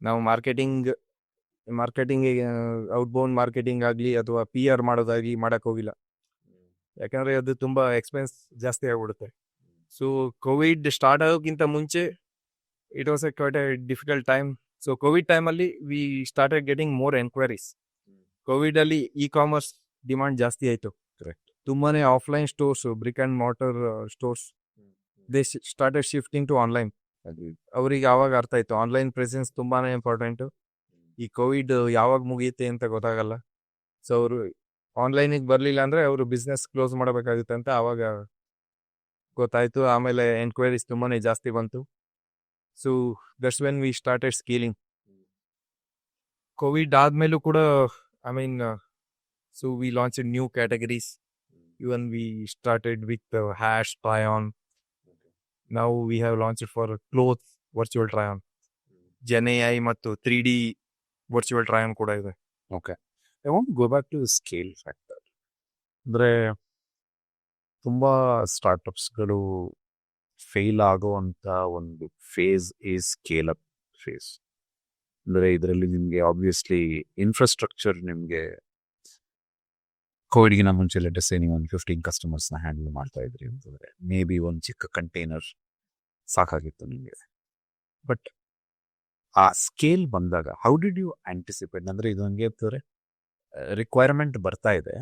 ನಾವು ಮಾರ್ಕೆಟಿಂಗ್ ಔಟ್ಬೌಂಡ್ ಮಾರ್ಕೆಟಿಂಗ್ ಆಗಲಿ ಅಥವಾ PR ಮಾಡೋದಾಗಲಿ ಮಾಡೋಕ್ಕೆ ಹೋಗಿಲ್ಲ, ಯಾಕಂದರೆ ಅದು ತುಂಬ ಎಕ್ಸ್ಪೆನ್ಸ್ ಜಾಸ್ತಿ ಆಗಿಬಿಡುತ್ತೆ. ಸೊ ಕೋವಿಡ್ ಸ್ಟಾರ್ಟ್ ಆಗೋಕ್ಕಿಂತ ಮುಂಚೆ it was a quite a difficult time. So Covid ಟೈಮಲ್ಲಿ we started getting more enquiries. ಕೋವಿಡಲ್ಲಿ ಕಾಮರ್ಸ್ ಡಿಮಾಂಡ್ ಜಾಸ್ತಿ ಆಯಿತು. ಕರೆಕ್ಟ್. ತುಂಬಾ offline stores, brick and mortar stores, they started shifting to online. ಅವ್ರಿಗೆ ಆವಾಗ ಅರ್ಥ ಆಯಿತು ಆನ್ಲೈನ್ ಪ್ರೆಸೆನ್ಸ್ ತುಂಬಾ ಇಂಪಾರ್ಟೆಂಟು. ಈ ಕೋವಿಡ್ ಯಾವಾಗ ಮುಗಿಯುತ್ತೆ ಅಂತ ಗೊತ್ತಾಗಲ್ಲ. ಸೊ ಅವರು ಆನ್ಲೈನಿಗೆ ಬರಲಿಲ್ಲ ಅಂದರೆ ಅವರು ಬಿಸ್ನೆಸ್ ಕ್ಲೋಸ್ ಮಾಡಬೇಕಾಗುತ್ತೆ ಅಂತ ಆವಾಗ ಗೊತ್ತಾಯಿತು. ಆಮೇಲೆ ಎನ್ಕ್ವೈರೀಸ್ ತುಂಬಾ ಜಾಸ್ತಿ ಬಂತು. So that's when we started scaling. Covid ಆದಮೇಲೂ ಕೂಡ I mean, so we launched new categories. Even we started with hash try on. Now we have launched for clothes virtual try on. Gen AI ಮತ್ತು 3D virtual try on ಕೂಡ ಇದೆ. Okay. I want go back to scale factor. ಅಂದರೆ ತುಂಬ ಸ್ಟಾರ್ಟಪ್ಸ್ಗಳು fail ಆಗುವಂಥ ಒಂದು phase is scale up phase. ಅಂದರೆ ಇದರಲ್ಲಿ ನಿಮಗೆ ಆಬ್ವಿಯಸ್ಲಿ ಇನ್ಫ್ರಾಸ್ಟ್ರಕ್ಚರ್ ನಿಮಗೆ ಕೋವಿಡ್ಗಿನ ಮುಂಚೆ ಲೆಟಸ್ ನೀವು ಒಂದು 15 ಕಸ್ಟಮರ್ಸ್ನ ಹ್ಯಾಂಡಲ್ ಮಾಡ್ತಾ ಇದ್ರಿ ಅಂತಂದರೆ ಮೇ ಬಿ ಒಂದು ಚಿಕ್ಕ ಕಂಟೈನರ್ ಸಾಕಾಗಿತ್ತು ನಿಮಗೆ. ಬಟ್ ಆ ಸ್ಕೇಲ್ ಬಂದಾಗ ಹೌ ಡಿಡ್ ಯು ಆಂಟಿಸಿಪೇಟ್? ಅಂದರೆ ಇದು ಹಂಗೆ ಇರ್ತದೆ, ರಿಕ್ವೈರ್ಮೆಂಟ್ ಬರ್ತಾ ಇದೆ,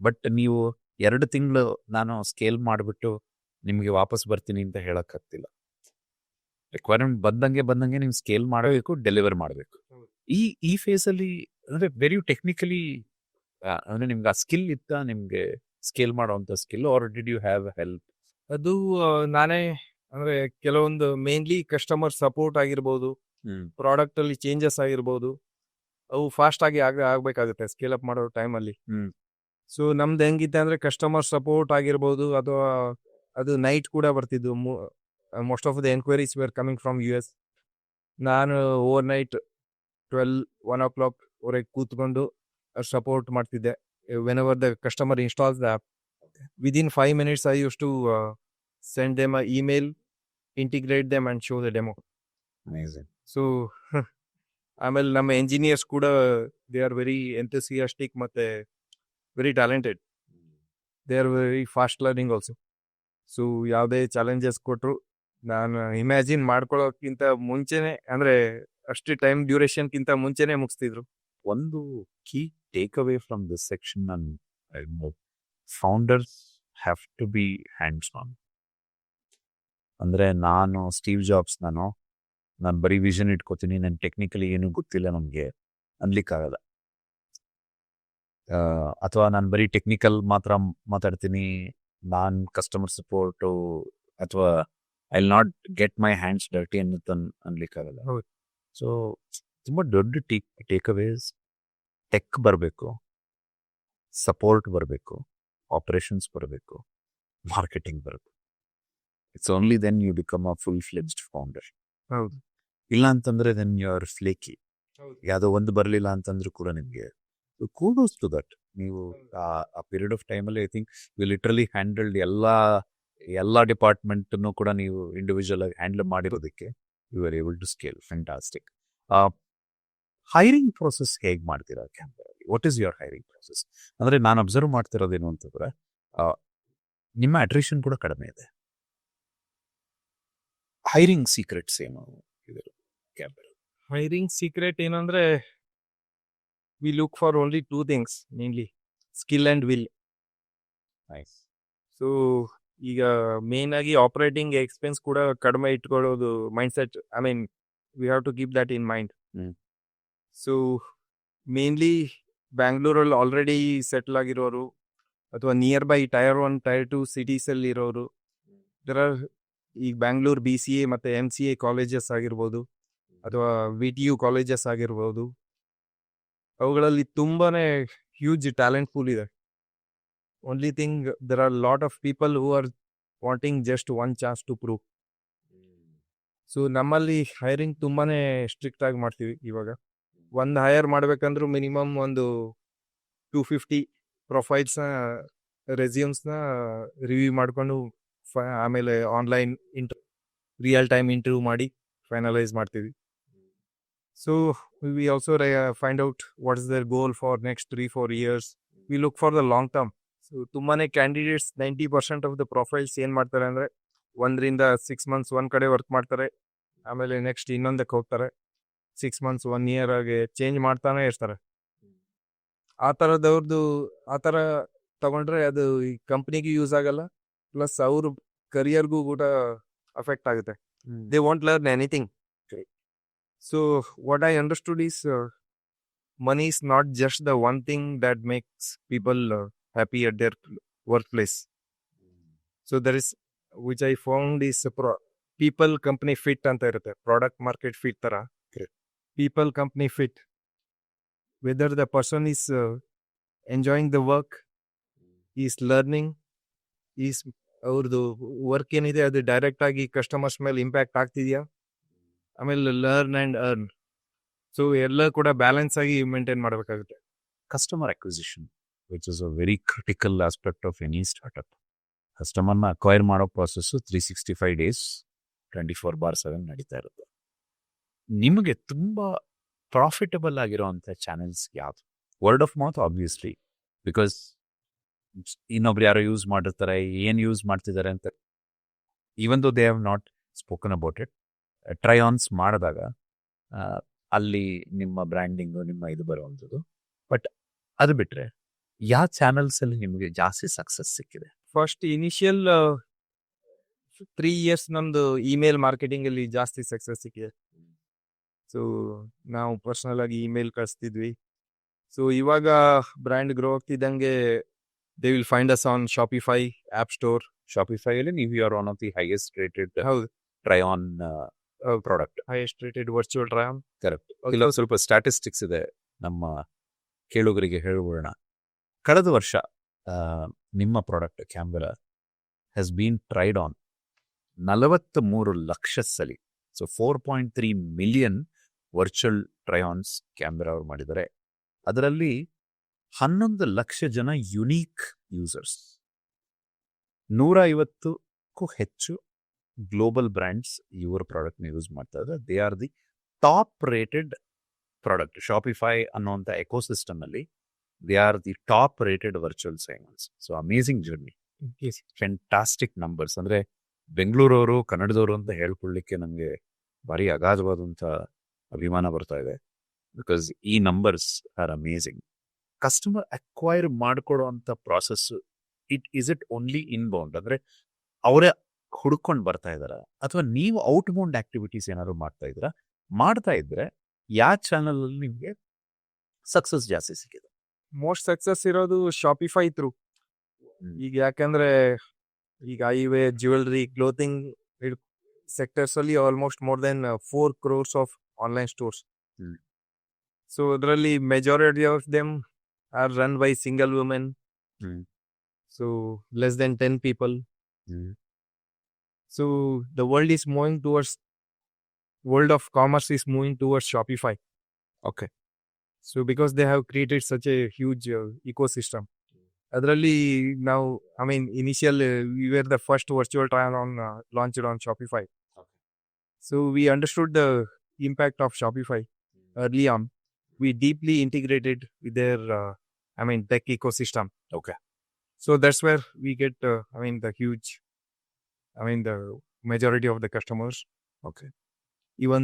ಬಟ್ ನೀವು 2 ತಿಂಗಳು ನಾನು ಸ್ಕೇಲ್ ಮಾಡಿಬಿಟ್ಟು ನಿಮಗೆ ವಾಪಸ್ ಬರ್ತೀನಿ ಅಂತ ಹೇಳೋಕ್ಕಾಗ್ತಿಲ್ಲ. ರಿಕ್ವೈರ್ಮೆಂಟ್ ಬಂದಂಗೆ ನೀವು ಸ್ಕೇಲ್ ಮಾಡಬೇಕು, ಡೆಲಿವರ್ ಮಾಡಬೇಕು. ಈ ಫೇಸಲ್ಲಿ ಅಂದರೆ ವೆರಿ ಟೆಕ್ನಿಕಲಿ ಅಂದರೆ ನಿಮ್ಗೆ ಆ ಸ್ಕಿಲ್ ಇತ್ತಾ, ನಿಮಗೆ ಸ್ಕೇಲ್ ಮಾಡೋವಂಥ skill, or did you have help? ಅದು ನಾನೇ ಅಂದ್ರೆ ಕೆಲವೊಂದು ಮೇನ್ಲಿ ಕಸ್ಟಮರ್ ಸಪೋರ್ಟ್ ಆಗಿರ್ಬೋದು, ಪ್ರಾಡಕ್ಟ್ ಅಲ್ಲಿ ಚೇಂಜಸ್ ಆಗಿರ್ಬೋದು, ಅವು ಫಾಸ್ಟ್ ಆಗಿ ಆಗ್ಬೇಕಾಗುತ್ತೆ ಸ್ಕೇಲ್ ಅಪ್ ಮಾಡೋ ಟೈಮಲ್ಲಿ. ಸೊ ನಮ್ದು ಹೆಂಗಿತ್ತೆ ಅಂದ್ರೆ ಕಸ್ಟಮರ್ ಸಪೋರ್ಟ್ ಆಗಿರ್ಬೋದು, ಅಥವಾ ಅದು ನೈಟ್ ಕೂಡ ಬರ್ತಿದ್ದು. Most of the enquiries were coming from US. ನಾನು ಓವರ್ ನೈಟ್ 12-1 o'clock ವರೆಗೆ ಕೂತ್ಕೊಂಡು ಸಪೋರ್ಟ್ ಮಾಡ್ತಿದ್ದೆ. Whenever the customer installs the app, within 5 minutes I used to send them an email, integrate them and show the demo. Amazing. So ಆಮೇಲೆ ನಮ್ಮ engineers ಕೂಡ they are very enthusiastic ಮತ್ತೆ very talented. They are very fast learning also. So ಯಾವುದೇ challenges ಕೊಟ್ಟರು ನಾನು imagine ಮಾಡ್ಕೊಳ್ಳೋಕ್ಕಿಂತ ಮುಂಚೆನೆ, ಅಂದರೆ ಅಷ್ಟು ಟೈಮ್ ಡ್ಯೂರೇಷನ್ಗಿಂತ ಮುಂಚೆನೆ ಮುಗಿಸ್ತಿದ್ರು. ಒಂದು key takeaway from this section, ನನ್ನ founders have to be hands on. ಅಂದರೆ ನಾನು ಸ್ಟೀವ್ ಜಾಬ್ಸ್, ನಾನು ಬರೀ ವಿಷನ್ ಇಟ್ಕೋತೀನಿ, ನಾನು ಟೆಕ್ನಿಕಲಿ ಏನೂ ಗೊತ್ತಿಲ್ಲ ನಮಗೆ ಅನ್ಲಿಕ್ಕಾಗಲ್ಲ. ಅಥವಾ ನಾನು ಬರೀ ಟೆಕ್ನಿಕಲ್ ಮಾತ್ರ ಮಾತಾಡ್ತೀನಿ, ನಾನು ಕಸ್ಟಮರ್ ಸಪೋರ್ಟು ಅಥವಾ I will not get my hands dirty ಅನ್ಲಿಕ್ಕಾಗಲ್ಲ. ಸೊ ತುಂಬ ದೊಡ್ಡ ಟೇಕ್ ಅವೇಸ್, ಟೆಕ್ ಬರಬೇಕು, ಸಪೋರ್ಟ್ ಬರಬೇಕು, ಆಪರೇಷನ್ಸ್ ಬರಬೇಕು, ಮಾರ್ಕೆಟಿಂಗ್ ಬರಬೇಕು. It's only then you become a full fledged founder. ಹೌದು. ಇಲ್ಲ ಅಂತಂದ್ರೆ ದೆನ್ ಯು ಆರ್ ಫ್ಲೇಕಿ. ಯಾವುದೋ ಒಂದು ಬರಲಿಲ್ಲ ಅಂತಂದ್ರೂ ಕೂಡ ನಿಮಗೆ ಕೂಡೋಸ್ ಟು ದಟ್. ನೀವು ಆ ಪೀರಿಯಡ್ ಆಫ್ ಟೈಮಲ್ಲಿ I think you literally handled ಎಲ್ಲ ಡಿಪಾರ್ಟ್ಮೆಂಟನ್ನು ಕೂಡ ನೀವು ಇಂಡಿವಿಜುವಲ್ ಆಗಿ ಹ್ಯಾಂಡಲ್ ಮಾಡಿರೋದಕ್ಕೆ you are able to scale. Fantastic. Hiring process ಹೇಗೆ ಮಾಡ್ತೀರಾ ಕ್ಯಾಂಪರಲ್ಲಿ? What is your hiring process? ಅಂದರೆ ನಾನು ಅಬ್ಸರ್ವ್ ಮಾಡ್ತಿರೋದೇನು ಅಂತಂದ್ರೆ ನಿಮ್ಮ ಅಟ್ರಿಷನ್ ಕೂಡ ಕಡಿಮೆ ಇದೆ. ಹೈರಿಂಗ್ ಸೀಕ್ರೆಟ್ಸ್ ಏನು ಇದೆ ಕ್ಯಾಂಪಲ್ಲಿ? ಹೈರಿಂಗ್ ಸೀಕ್ರೆಟ್ ಏನಂದ್ರೆ we look for only 2 things mainly, skill and will. Nice. So ಈಗ ಮೇನ್ ಆಗಿ ಆಪರೇಟಿಂಗ್ ಎಕ್ಸ್ಪೆನ್ಸ್ ಕೂಡ ಕಡಿಮೆ ಇಟ್ಕೊಳ್ಳೋದು mindset. I mean we have to keep that in mind. So mainly ಬ್ಯಾಂಗ್ಳೂರಲ್ಲಿ ಆಲ್ರೆಡಿ ಸೆಟ್ಲ್ ಆಗಿರೋರು ಅಥವಾ nearby Tier 1 Tier 2 ಸಿಟೀಸಲ್ಲಿ ಇರೋರು, ದರ್ ಆರ್ ಈಗ ಬ್ಯಾಂಗ್ಳೂರ್ BCA ಮತ್ತು MCA ಕಾಲೇಜಸ್ ಆಗಿರ್ಬೋದು, ಅಥವಾ VTU ಕಾಲೇಜಸ್ ಆಗಿರ್ಬೋದು, ಅವುಗಳಲ್ಲಿ ತುಂಬಾನೇ ಹ್ಯೂಜ್ ಟ್ಯಾಲೆಂಟ್ ಪೂಲ್ ಇದೆ. Only thing, there are lot of people who are wanting just one chance to prove. So ನಮ್ಮಲ್ಲಿ ಹೈರಿಂಗ್ ತುಂಬಾನೇ ಸ್ಟ್ರಿಕ್ಟ್ ಆಗಿ ಮಾಡ್ತೀವಿ. ಇವಾಗ ಒಂದು ಹೈರ್ ಮಾಡ್ಬೇಕಂದ್ರೂ ಮಿನಿಮಮ್ ಒಂದು 250 ಪ್ರೊಫೈಲ್ಸ್ನ, ರೆಸ್ಯೂಮ್ಸ್ನ ರಿವ್ಯೂ ಮಾಡಿಕೊಂಡು ಆಮೇಲೆ ಆನ್ಲೈನ್ ರಿಯಲ್ ಟೈಮ್ ಇಂಟರ್ವ್ಯೂ ಮಾಡಿ ಫೈನಲೈಸ್ ಮಾಡ್ತೀವಿ. So we also find out what is their goal for next 3-4 years. We look for the long term. So ತುಂಬಾನೇ ಕ್ಯಾಂಡಿಡೇಟ್ಸ್ 90% ಆಫ್ ದ ಪ್ರೊಫೈಲ್ಸ್ ಏನು ಮಾಡ್ತಾರೆ ಅಂದರೆ 1 to 6 months ಒಂದು ಕಡೆ ವರ್ಕ್ ಮಾಡ್ತಾರೆ, ಆಮೇಲೆ ನೆಕ್ಸ್ಟ್ ಇನ್ನೊಂದಕ್ಕೆ ಹೋಗ್ತಾರೆ, 6 months 1 year ಆಗಿ ಚೇಂಜ್ ಮಾಡ್ತಾನೆ ಇರ್ತಾರೆ. ಆ ಥರ ತಗೊಂಡ್ರೆ ಅದು ಈ ಕಂಪ್ನಿಗೂ ಯೂಸ್ ಆಗಲ್ಲ, ಪ್ಲಸ್ ಅವ್ರ ಕರಿಯರ್ಗೂ ಕೂಡ ಅಫೆಕ್ಟ್ ಆಗುತ್ತೆ. They want learn anything. So what I understood is money is not just the one thing that makes people happy at their workplace. So there is, which I found is people company fit anta irutte, product market fit tara. People company fit, whether the person is enjoying the work, is learning, is ಅವ್ರದ್ದು work ಏನಿದೆ ಅದು direct ಆಗಿ customers ಮೇಲೆ impact ಆಗ್ತಿದೆಯಾ, ಆಮೇಲೆ learn and earn. So ಎಲ್ಲ ಕೂಡ balance ಆಗಿ maintain ಮಾಡಬೇಕಾಗುತ್ತೆ. Customer acquisition, which is a very critical aspect of any startup. ಕಸ್ಟಮರ್ನ ಅಕ್ವೈರ್ ಮಾಡೋ ಪ್ರಾಸೆಸ್ಸು 365 ಡೇಸ್ 24/7 ನಡೀತಾ ಇರುತ್ತೆ. ನಿಮಗೆ ತುಂಬ ಪ್ರಾಫಿಟಬಲ್ ಆಗಿರೋವಂಥ ಚಾನೆಲ್ಸ್ ಯಾವುದು? Word of mouth obviously, because ಇನ್ನೊಬ್ರು ಯಾರೋ ಯೂಸ್ ಮಾಡಿರ್ತಾರೆ, ಏನು ಯೂಸ್ ಮಾಡ್ತಿದ್ದಾರೆ ಅಂತ even though they have not spoken about it, try ons ಮಾಡಿದಾಗ ಅಲ್ಲಿ ನಿಮ್ಮ ಬ್ರ್ಯಾಂಡಿಂಗು ನಿಮ್ಮ ಇದು ಬರುವಂಥದ್ದು. ಬಟ್ ಅದು ಬಿಟ್ಟರೆ ಯಾವ ಚಾನಲ್ಸಲ್ಲಿ ನಿಮಗೆ ಜಾಸ್ತಿ ಸಕ್ಸಸ್ ಸಿಕ್ಕಿದೆ? ಫಸ್ಟ್ ಇನಿಷಿಯಲ್ 3 ಇಯರ್ಸ್ ನಮ್ದು ಇಮೇಲ್ ಮಾರ್ಕೆಟಿಂಗ್ ಅಲ್ಲಿ ಜಾಸ್ತಿ ಸಕ್ಸಸ್ ಸಿಕ್ಕಿದೆ. ಸೊ ನಾವು ಪರ್ಸನಲ್ ಆಗಿ ಇಮೇಲ್ ಕಳಿಸ್ತಿದ್ವಿ. ಸೊ ಇವಾಗ ಬ್ರ್ಯಾಂಡ್ ಗ್ರೋ ಆಗ್ತಿದ್ದಂಗೆ they will find us on Shopify app store. ಶಾಪಿಫೈಯಲ್ಲಿ ನೀವು you are one of the highest rated ಹೌದು, try on product. Highest rated virtual try on. Correct. ಕೆಲವು ಸ್ವಲ್ಪ ಸ್ಟ್ಯಾಟಿಸ್ಟಿಕ್ಸ್ ಇದೆ ನಮ್ಮ ಕೇಳುಗರಿಗೆ ಹೇಳ್ಬಿಡೋಣ. ಕಳೆದ ವರ್ಷ ನಿಮ್ಮ product camera has been tried on 43 lakh ಸಲಿ. So 4.3 million virtual try ons Camweara ಅವ್ರು ಮಾಡಿದ್ದಾರೆ. ಅದರಲ್ಲಿ 11 ಲಕ್ಷ ಜನ ಯುನೀಕ್ ಯೂಸರ್ಸ್. 150ಕ್ಕೂ ಹೆಚ್ಚು ಗ್ಲೋಬಲ್ ಬ್ರ್ಯಾಂಡ್ಸ್ ಇವರ ಪ್ರಾಡಕ್ಟ್ನ ಯೂಸ್ ಮಾಡ್ತಾ ಇದ್ದಾರೆ. They are the top rated product. Shopify ಅನ್ನೋಂಥ ಎಕೋಸಿಸ್ಟಮಲ್ಲಿ they are the top rated virtual ಸೈಮನ್ಸ್. So amazing journey, fantastic numbers. ಅಂದರೆ ಬೆಂಗಳೂರವರು ಕನ್ನಡದವರು ಅಂತ ಹೇಳ್ಕೊಳ್ಳಿಕ್ಕೆ ನನಗೆ ಭಾರಿ ಅಗಾಧವಾದಂಥ ಅಭಿಮಾನ ಬರ್ತಾ ಇದೆ. ಬಿಕಾಸ್ ಈ numbers are amazing. Customer acquire ಮಾಡಿಕೊಡುವಂಥ process is it only inbound, ಅಂದರೆ ಅವರೇ ಹುಡ್ಕೊಂಡು ಬರ್ತಾ ಇದ್ದಾರಾ, ಅಥವಾ ನೀವು ಔಟ್ಬೌಂಡ್ ಆಕ್ಟಿವಿಟೀಸ್ ಏನಾದ್ರು ಮಾಡ್ತಾ ಇದ್ದೀರಾ? ಮಾಡ್ತಾ ಇದ್ರೆ ಯಾವ ಚಾನಲಲ್ಲಿ ನಿಮಗೆ ಸಕ್ಸಸ್ ಜಾಸ್ತಿ ಸಿಕ್ಕಿದೆ? ಮೋಸ್ಟ್ ಸಕ್ಸಸ್ ಇರೋದು ಶಾಪಿಫೈ ಥ್ರೂ. ಈಗ ಯಾಕಂದ್ರೆ ಈಗ ಐವೇ ಜ್ಯುವೆಲ್ರಿ ಕ್ಲೋತಿಂಗ್ ಸೆಕ್ಟರ್ಸ್ ಅಲ್ಲಿ almost more than 4 crores of online stores. So ಅದರಲ್ಲಿ majority of them are run by single women. So less than 10 people. So the world of commerce is moving towards Shopify. Okay. So because they have created such a huge ecosystem. Adralli now, I mean, initial we were the first virtual trial on launched on Shopify. Okay. So we understood the impact of Shopify early on. We deeply integrated with their, tech ecosystem. Okay. So that's where we get, the majority of the customers. Okay. Even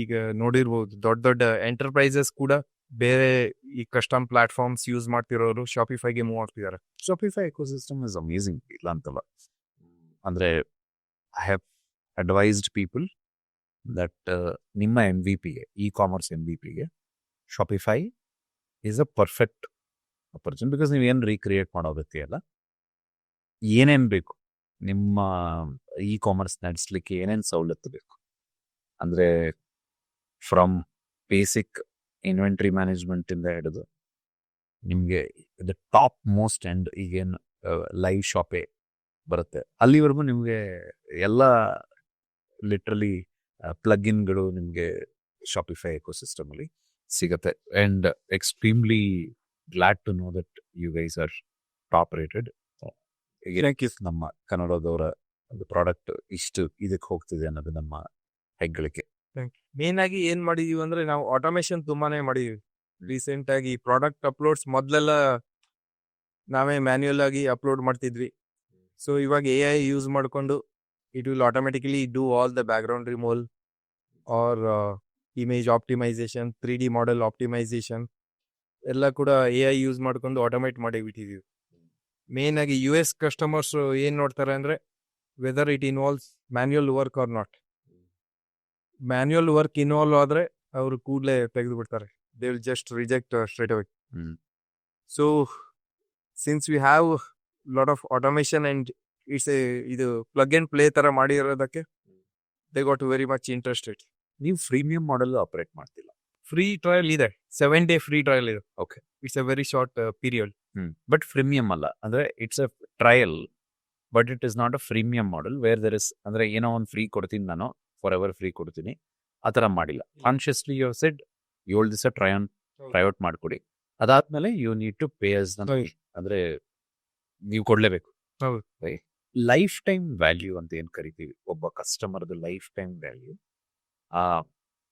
ಈಗ ನೋಡಿರ್ಬೋದು ದೊಡ್ಡ enterprises ಕೂಡ ಬೇರೆ ಈ custom platforms use ಮಾಡ್ತಿರೋರು ಶಾಪಿಫೈಗೆ move ಆಗ್ತಿದ್ದಾರೆ. Shopify ecosystem is amazing, ಇಲ್ಲ ಅಂತಲ್ಲ. ಅಂದರೆ I have advised people that ನಿಮ್ಮ MVP ecommerce MVP Shopify is a perfect opportunity. Because ನೀವೇನು ರೀಕ್ರಿಯೇಟ್ ಮಾಡೋ ಅಗತ್ಯ ಇಲ್ಲ. ಏನೇನು ಬೇಕು ನಿಮ್ಮ ಇ ಕಾಮರ್ಸ್ ನಡೆಸಲಿಕ್ಕೆ, ಏನೇನು ಸವಲತ್ತು ಬೇಕು ಅಂದರೆ ಫ್ರಮ್ ಬೇಸಿಕ್ ಇನ್ವೆಂಟ್ರಿ ಮ್ಯಾನೇಜ್ಮೆಂಟಿಂದ ಹಿಡಿದು ನಿಮಗೆ ದ ಟಾಪ್ ಮೋಸ್ಟ್ ಎಂಡ್ ಈಗೇನು ಲೈವ್ ಶಾಪೇ ಬರುತ್ತೆ ಅಲ್ಲಿವರೆಗೂ ನಿಮಗೆ ಎಲ್ಲ ಲಿಟ್ರಲಿ ಪ್ಲಗ್ಇನ್ಗಳು ನಿಮಗೆ ಶಾಪಿಫೈ ಎಕೋಸಿಸ್ಟಮಲ್ಲಿ ಸಿಗುತ್ತೆ. And extremely glad to know that you guys are top rated. ನಮ್ಮ ಕನ್ನಡದವರ ಒಂದು ಪ್ರಾಡಕ್ಟ್ ಇಷ್ಟು ಇದಕ್ಕೆ ಹೋಗ್ತಿದೆ ಅನ್ನೋದು ನಮ್ಮ ಹೆಗ್ಗಳಿಕೆ. ಮೇನ್ ಆಗಿ ಏನ್ ಮಾಡಿದೀವಿ ಅಂದ್ರೆ ನಾವು ಆಟೋಮೇಶನ್ ತುಂಬಾನೇ ಮಾಡಿದೀವಿ. ರೀಸೆಂಟ್ ಆಗಿ ಪ್ರಾಡಕ್ಟ್ ಅಪ್ಲೋಡ್ಸ್ ಮೊದಲೆಲ್ಲ ನಾವೇ ಮ್ಯಾನ್ಯುಯಲ್ ಆಗಿ ಅಪ್ಲೋಡ್ ಮಾಡ್ತಿದ್ವಿ. ಸೊ ಇವಾಗ AI ಯೂಸ್ ಮಾಡಿಕೊಂಡು it will automatically do all the background removal or image optimisation, 3D model optimisation ಎಲ್ಲ ಕೂಡ AI ಯೂಸ್ ಮಾಡ್ಕೊಂಡು ಆಟೋಮೇಟ್ ಮಾಡಿಬಿಟ್ಟಿದೀವಿ. ಮೇನ್ ಆಗಿ US ಕಸ್ಟಮರ್ಸ್ ಏನ್ ನೋಡ್ತಾರೆ ಅಂದ್ರೆ whether it involves manual work or not. Manual work involve ಆದ್ರೆ ಅವರು ಕೂಡಲೇ ತೆಗೆದು ಬಿಡ್ತಾರೆ. They will just reject straight away. So since we have lot of automation and it's ಇದು ಪ್ಲಗ್ ಅಂಡ್ ಪ್ಲೇ ತರ ಮಾಡಿರೋದಕ್ಕೆ they got very much interested. ನೀವು freemium model operate ಮಾಡ್ತಿಲ್ಲ? Free trial ಇದೆ, 7 day ಫ್ರೀ ಟ್ರಯಲ್ ಇದೆ. Okay, it's a very short period. But freemium ಅಲ್ಲ, ಅಂದ್ರೆ it's a trial but it is not a freemium model where there is, ಅಂದ್ರೆ ಏನೋ ಒಂದು free ಕೊಡ್ತೀನಿ ನಾನು, ಫಾರ್ ಎವರ್ ಫ್ರೀ ಕೊಡ್ತೀನಿ, ಆ ಥರ ಮಾಡಿಲ್ಲ. ಕಾನ್ಷಿಯಸ್ಲಿ ಯು ಸೆಡ್ 7 ದಿವಸ ಟ್ರೈಔಟ್ ಮಾಡಿಕೊಡಿ, ಅದಾದ್ಮೇಲೆ you need to pay us, ಅಂದ್ರೆ ನೀವು ಕೊಡ್ಲೇಬೇಕು. ಲೈಫ್ ಟೈಮ್ ವ್ಯಾಲ್ಯೂ ಅಂತ ಏನು ಕರಿತೀವಿ, ಒಬ್ಬ ಕಸ್ಟಮರ್ದು ಲೈಫ್ ಟೈಮ್ ವ್ಯಾಲ್ಯೂ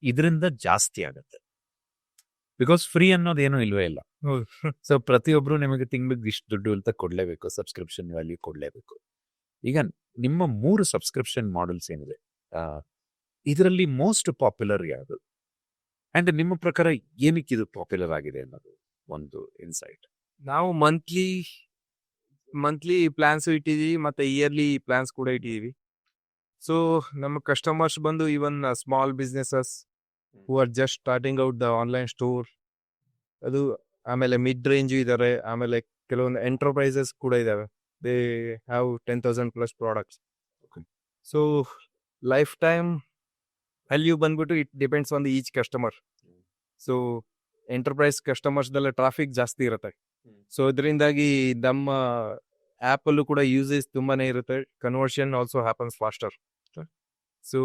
ಇದರಿಂದ ಜಾಸ್ತಿ ಆಗುತ್ತೆ. ಬಿಕಾಸ್ ಫ್ರೀ ಅನ್ನೋದೇನು ಇಲ್ವೇ ಇಲ್ಲ. ಹೌದು. ಸೊ ಪ್ರತಿಯೊಬ್ರು ನಿಮಗೆ ತಿಂಗಳಿಗೆ ಇಷ್ಟು ದುಡ್ಡು ಅಂತ ಕೊಡ್ಲೇಬೇಕು, ಸಬ್ಸ್ಕ್ರಿಪ್ಷನ್ ವ್ಯಾಲ್ಯೂ ಕೊಡ್ಲೇಬೇಕು. ಈಗ ನಿಮ್ಮ 3 ಸಬ್ಸ್ಕ್ರಿಪ್ಷನ್ ಮಾಡೆಲ್ಸ್ ಏನಿದೆ, ಇದರಲ್ಲಿ ಮೋಸ್ಟ್ ಪಾಪ್ಯುಲರ್ ಯಾವುದು ಅಂಡ್ ನಿಮ್ಮ ಪ್ರಕಾರ ಏನಕ್ಕೆ ಇದು ಪಾಪ್ಯುಲರ್ ಆಗಿದೆ ಅನ್ನೋದು ಒಂದು ಇನ್ಸೈಟ್. ನಾವು ಮಂತ್ಲಿ ಪ್ಲಾನ್ಸ್ ಇಟ್ಟಿದೀವಿ ಮತ್ತೆ ಇಯರ್ಲಿ ಪ್ಲಾನ್ಸ್ ಕೂಡ ಇಟ್ಟಿದೀವಿ. ಸೊ ನಮ್ಮ ಕಸ್ಟಮರ್ಸ್ ಬಂದು even small businesses who are just starting out the online store, ಅದು ಆಮೇಲೆ ಮಿಡ್ ರೇಂಜ್ ಇದ್ದಾರೆ, ಆಮೇಲೆ ಕೆಲವೊಂದು ಎಂಟರ್ಪ್ರೈಸಸ್ ಕೂಡ ಇದಾವೆ. They have 10,000+ products. So lifetime value ಬಂದ್ಬಿಟ್ಟು it depends on the each customer. So enterprise ಕಸ್ಟಮರ್ಸ್ದೆಲ್ಲ ಟ್ರಾಫಿಕ್ ಜಾಸ್ತಿ ಇರುತ್ತೆ. ಸೊ ಇದರಿಂದಾಗಿ ನಮ್ಮ ಆ್ಯಪಲ್ಲೂ ಕೂಡ ಯೂಸೇಜ್ ತುಂಬಾನೇ ಇರುತ್ತೆ. Conversion also happens faster. So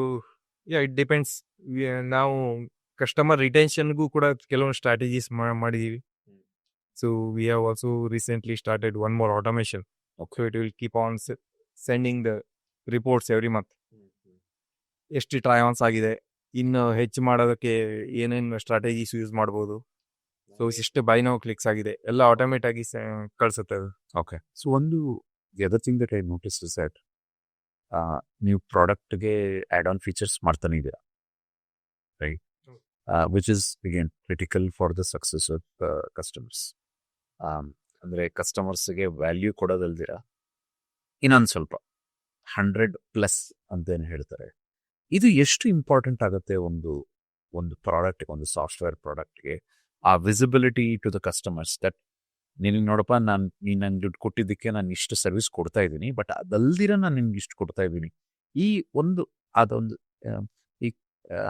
it depends. ನಾವು ಕಸ್ಟಮರ್ ರಿಟೆನ್ಷನ್ಗೂ ಕೂಡ ಕೆಲವೊಂದು ಸ್ಟ್ರಾಟಜೀಸ್ ಮಾಡಿದೀವಿ. So we have also recently started one more automation. So it will keep on sending the reports every month. ಎಷ್ಟು ಟ್ರೈ ಆನ್ಸ್ ಆಗಿದೆ, ಇನ್ನು ಹೆಚ್ಚು ಮಾಡೋದಕ್ಕೆ ಏನೇನು ಸ್ಟ್ರಾಟಜೀಸ್ ಯೂಸ್ ಮಾಡ್ಬೋದು, ಸೊ ಇಷ್ಟು ಬೈ ನೌ ಕ್ಲಿಕ್ಸ್ ಆಗಿದೆ, ಎಲ್ಲ ಆಟೋಮೇಟ್ ಆಗಿ ಕಳ್ಸುತ್ತೆ ಅದು. ಓಕೆ. ಸೊ ಒಂದು other thing that I notice is that ನೀವು ಪ್ರಾಡಕ್ಟ್ಗೆ ಆ್ಯಡ್ ಆನ್ ಫೀಚರ್ಸ್ ಮಾಡ್ತಾನೆ ಇದ್ದೀರಾ, right? Which is again critical for the success of customers. ಅಂದರೆ ಕಸ್ಟಮರ್ಸ್ಗೆ ವ್ಯಾಲ್ಯೂ ಕೊಡೋದಲ್ದಿರ ಇನ್ನೊಂದು ಸ್ವಲ್ಪ 100+ ಅಂತೇನು ಹೇಳ್ತಾರೆ. ಇದು ಎಷ್ಟು ಇಂಪಾರ್ಟೆಂಟ್ ಆಗುತ್ತೆ ಒಂದು ಪ್ರಾಡಕ್ಟ್ಗೆ, ಒಂದು ಸಾಫ್ಟ್ವೇರ್ ಪ್ರಾಡಕ್ಟ್ಗೆ, ಆ visibility to the customers that ನಿನಗೆ ನೋಡಪ್ಪ, ನೀನು ನಂಗೆ ದುಡ್ಡು ಕೊಟ್ಟಿದ್ದಕ್ಕೆ ನಾನು ಇಷ್ಟು ಸರ್ವಿಸ್ ಕೊಡ್ತಾ ಇದ್ದೀನಿ, ಬಟ್ ಅದಲ್ದಿರ ನಾನು ನಿನ್ಗೆ ಇಷ್ಟು ಕೊಡ್ತಾ ಇದ್ದೀನಿ. ಈ ಅದೊಂದು ಈ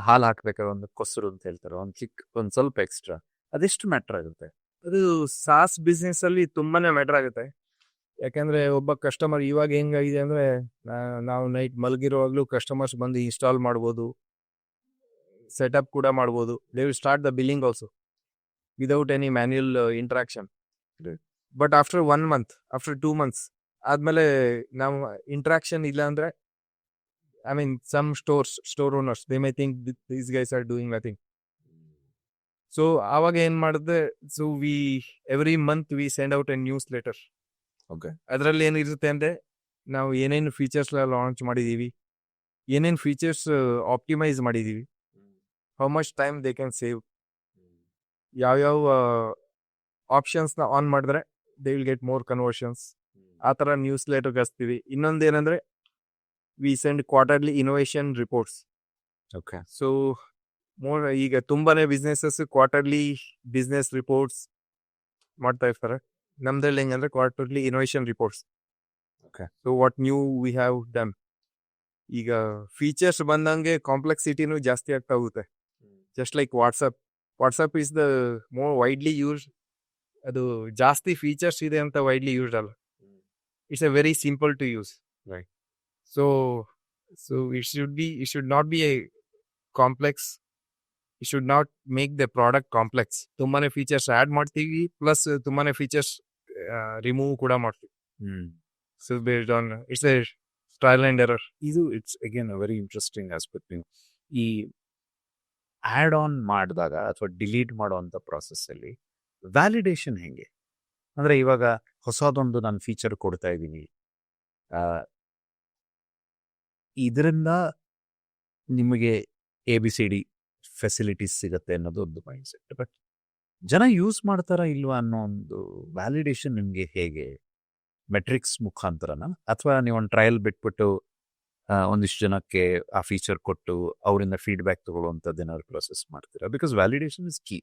ಹಾಲು ಹಾಕ್ಬೇಕಾದ್ರೆ ಒಂದು ಕೊಸರು ಅಂತ ಹೇಳ್ತಾರೆ, ಒಂದು ಸ್ವಲ್ಪ ಎಕ್ಸ್ಟ್ರಾ, ಅದೆಷ್ಟು ಮ್ಯಾಟ್ರ್ ಆಗುತ್ತೆ? ಅದು ಸಾಸ್ ಬಿಸ್ನೆಸ್ ಅಲ್ಲಿ ತುಂಬಾನೇ ಮ್ಯಾಟರ್ ಆಗುತ್ತೆ. ಯಾಕಂದ್ರೆ ಒಬ್ಬ ಕಸ್ಟಮರ್ ಇವಾಗ ಹೆಂಗಾಗಿದೆ ಅಂದ್ರೆ, ನಾವು ನೈಟ್ ಮಲಗಿರುವಾಗ್ಲೂ ಕಸ್ಟಮರ್ಸ್ ಬಂದು ಇನ್ಸ್ಟಾಲ್ ಮಾಡ್ಬೋದು, ಸೆಟಪ್ ಕೂಡ ಮಾಡ್ಬೋದು. They will start the billing also without any manual interaction. But after 1 month, after 2 months ಆದ್ಮೇಲೆ ನಾವು ಇಂಟ್ರಾಕ್ಷನ್ ಇಲ್ಲ ಅಂದ್ರೆ, I mean some store owners they might think these guys are doing nothing. So ಆವಾಗ ಏನ್ ಮಾಡಿದ್ರೆ, so every month we send out a news letter. Okay. ಅದರಲ್ಲಿ ಏನಿರುತ್ತೆ ಅಂದ್ರೆ, ನಾವು ಏನೇನು ಫೀಚರ್ಸ್ ಲಾಂಚ್ ಮಾಡಿದೀವಿ, ಏನೇನು ಫೀಚರ್ಸ್ ಆಪ್ಟಿಮೈಸ್ ಮಾಡಿದೀವಿ, how much time they can save, ಯಾವ್ಯಾವ ಆಪ್ಷನ್ಸ್ನ ಆನ್ ಮಾಡಿದ್ರೆ they will get more conversions, ಆ ಥರ ನ್ಯೂಸ್ ಲೆಟರ್ ಕಳಿಸ್ತೀವಿ. ಇನ್ನೊಂದೇನಂದ್ರೆ, we send quarterly innovation reports. Okay. So ಈಗ ತುಂಬಾನೇ ಬಿಸ್ನೆಸಸ್ ಕ್ವಾರ್ಟರ್ಲಿ ಬಿಸ್ನೆಸ್ ರಿಪೋರ್ಟ್ಸ್ ಮಾಡ್ತಾ ಇರ್ತಾರೆ. ನಮ್ದ್ರಲ್ಲಿ ಹೆಂಗಂದ್ರೆ quarterly innovation reports. Okay. So what new we have done. ಈಗ ಫೀಚರ್ಸ್ ಬಂದಂಗೆ ಕಾಂಪ್ಲೆಕ್ಸಿಟಿನೂ ಜಾಸ್ತಿ ಆಗ್ತಾ ಹೋಗುತ್ತೆ. Just like WhatsApp is the more widely used. ಅದು ಜಾಸ್ತಿ ಫೀಚರ್ಸ್ ಇದೆ ಅಂತ ವೈಡ್ಲಿ ಯೂಸ್ಡ್ ಅಲ್ಲ. It's a very simple to use. Right. So it should not be a complex. It should not make the product complex. ತುಂಬಾನೇ features add ಮಾಡ್ತೀವಿ, plus ತುಂಬಾನೇ features remove ಕೂಡ ಮಾಡ್ತೀವಿ. So based on it's a trial and error. ಇದು it's again a very interesting aspect. ನೀವು ಈ add on ಮಾಡಿದಾಗ ಅಥವಾ ಡಿಲೀಟ್ ಮಾಡುವಂಥ ಪ್ರಾಸೆಸ್ಸಲ್ಲಿ ವ್ಯಾಲಿಡೇಷನ್ ಹೆಂಗೆ? ಅಂದರೆ ಇವಾಗ ಹೊಸದೊಂದು ನಾನು ಫೀಚರ್ ಕೊಡ್ತಾ ಇದ್ದೀನಿ, ಇದರಿಂದ ನಿಮಗೆ ABCD ಫೆಸಿಲಿಟೀಸ್ ಸಿಗುತ್ತೆ ಅನ್ನೋದು ಒಂದು ಮೈಂಡ್ಸೆಟ್. ಬಟ್ ಜನ ಯೂಸ್ ಮಾಡ್ತಾರಾ ಇಲ್ವಾ ಅನ್ನೋ ಒಂದು ವ್ಯಾಲಿಡೇಷನ್ ನಿಮಗೆ ಹೇಗೆ? ಮೆಟ್ರಿಕ್ಸ್ ಮುಖಾಂತರನ, ಅಥವಾ ನೀವು ಒಂದು ಟ್ರಯಲ್ ಬಿಟ್ಬಿಟ್ಟು ಒಂದಿಷ್ಟು ಜನಕ್ಕೆ ಆ ಫೀಚರ್ ಕೊಟ್ಟು ಅವರಿಂದ ಫೀಡ್ಬ್ಯಾಕ್ ತಗೊಳ್ಳುವಂಥದ್ದು ಏನಾದ್ರು ಪ್ರೊಸೆಸ್ ಮಾಡ್ತೀರಾ? Because validation is key.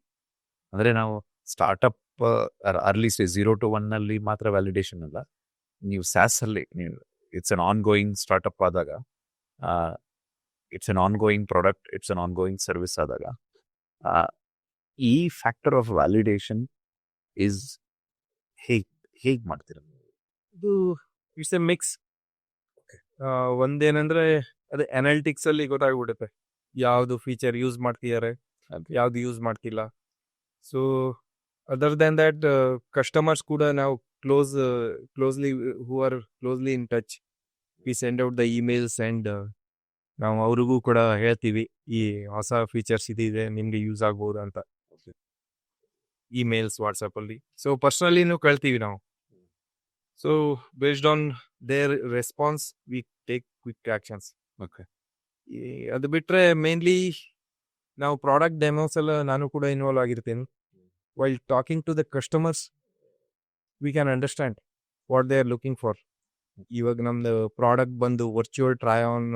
ಅಂದರೆ ನಾವು ಸ್ಟಾರ್ಟಪ್ ಅರ್ಲಿ ಸ್ಟೇಜ್ 0 to 1 ಮಾತ್ರ ವ್ಯಾಲಿಡೇಷನ್ ಅಲ್ಲ, ನೀವು ಸ್ಯಾಸಲ್ಲಿ ನೀವು it's an ongoing startup ಆದಾಗ, it's an ongoing product, it's an ongoing service ಆದಾಗ, ಈ ಫ್ಯಾಕ್ಟರ್ ಆಫ್ ವ್ಯಾಲಿಡೇಷನ್ ಇಸ್ ಹೇಗೆ ಮಾಡ್ತೀರ? ಇದು ಇಟ್ಸ್ ಎ ಮಿಕ್ಸ್. ಒಂದೇನಂದ್ರೆ, ಅದು ಅನಾಲಿಟಿಕ್ಸ್ ಅಲ್ಲಿ ಗೊತ್ತಾಗ್ಬಿಡುತ್ತೆ ಯಾವ್ದು ಫೀಚರ್ ಯೂಸ್ ಮಾಡ್ತಿದ್ದಾರೆ, ಯಾವ್ದು ಯೂಸ್ ಮಾಡ್ತಿಲ್ಲ. So other then that customers ಕೂಡ ನಾವು closely who are closely in touch. We send out the emails and ನಾವು ಅವ್ರಿಗೂ ಕೂಡ ಹೇಳ್ತೀವಿ ಈ ಹೊಸ ಫೀಚರ್ಸ್ ಇದಿದೆ ನಿಮಗೆ ಯೂಸ್ ಆಗ್ಬೋದು ಅಂತ ಇಮೇಲ್ಸ್ ವಾಟ್ಸಪ್ಪಲ್ಲಿ. ಸೊ ಪರ್ಸ್ನಲಿನೂ ಕಳ್ತೀವಿ ನಾವು. So based on their response we take quick actions. Okay. ಅದು ಬಿಟ್ಟರೆ ಮೇನ್ಲಿ ನಾವು ಪ್ರಾಡಕ್ಟ್ ಡೆಮೋಸ್ ಎಲ್ಲ ನಾನು ಕೂಡ ಇನ್ವಾಲ್ವ್ ಆಗಿರ್ತೀನಿ. While talking to the customers we can understand what they are looking for. ಇವಾಗ ನಮ್ದು ಪ್ರಾಡಕ್ಟ್ ಬಂದು ವರ್ಚುವಲ್ ಟ್ರೈ ಆನ್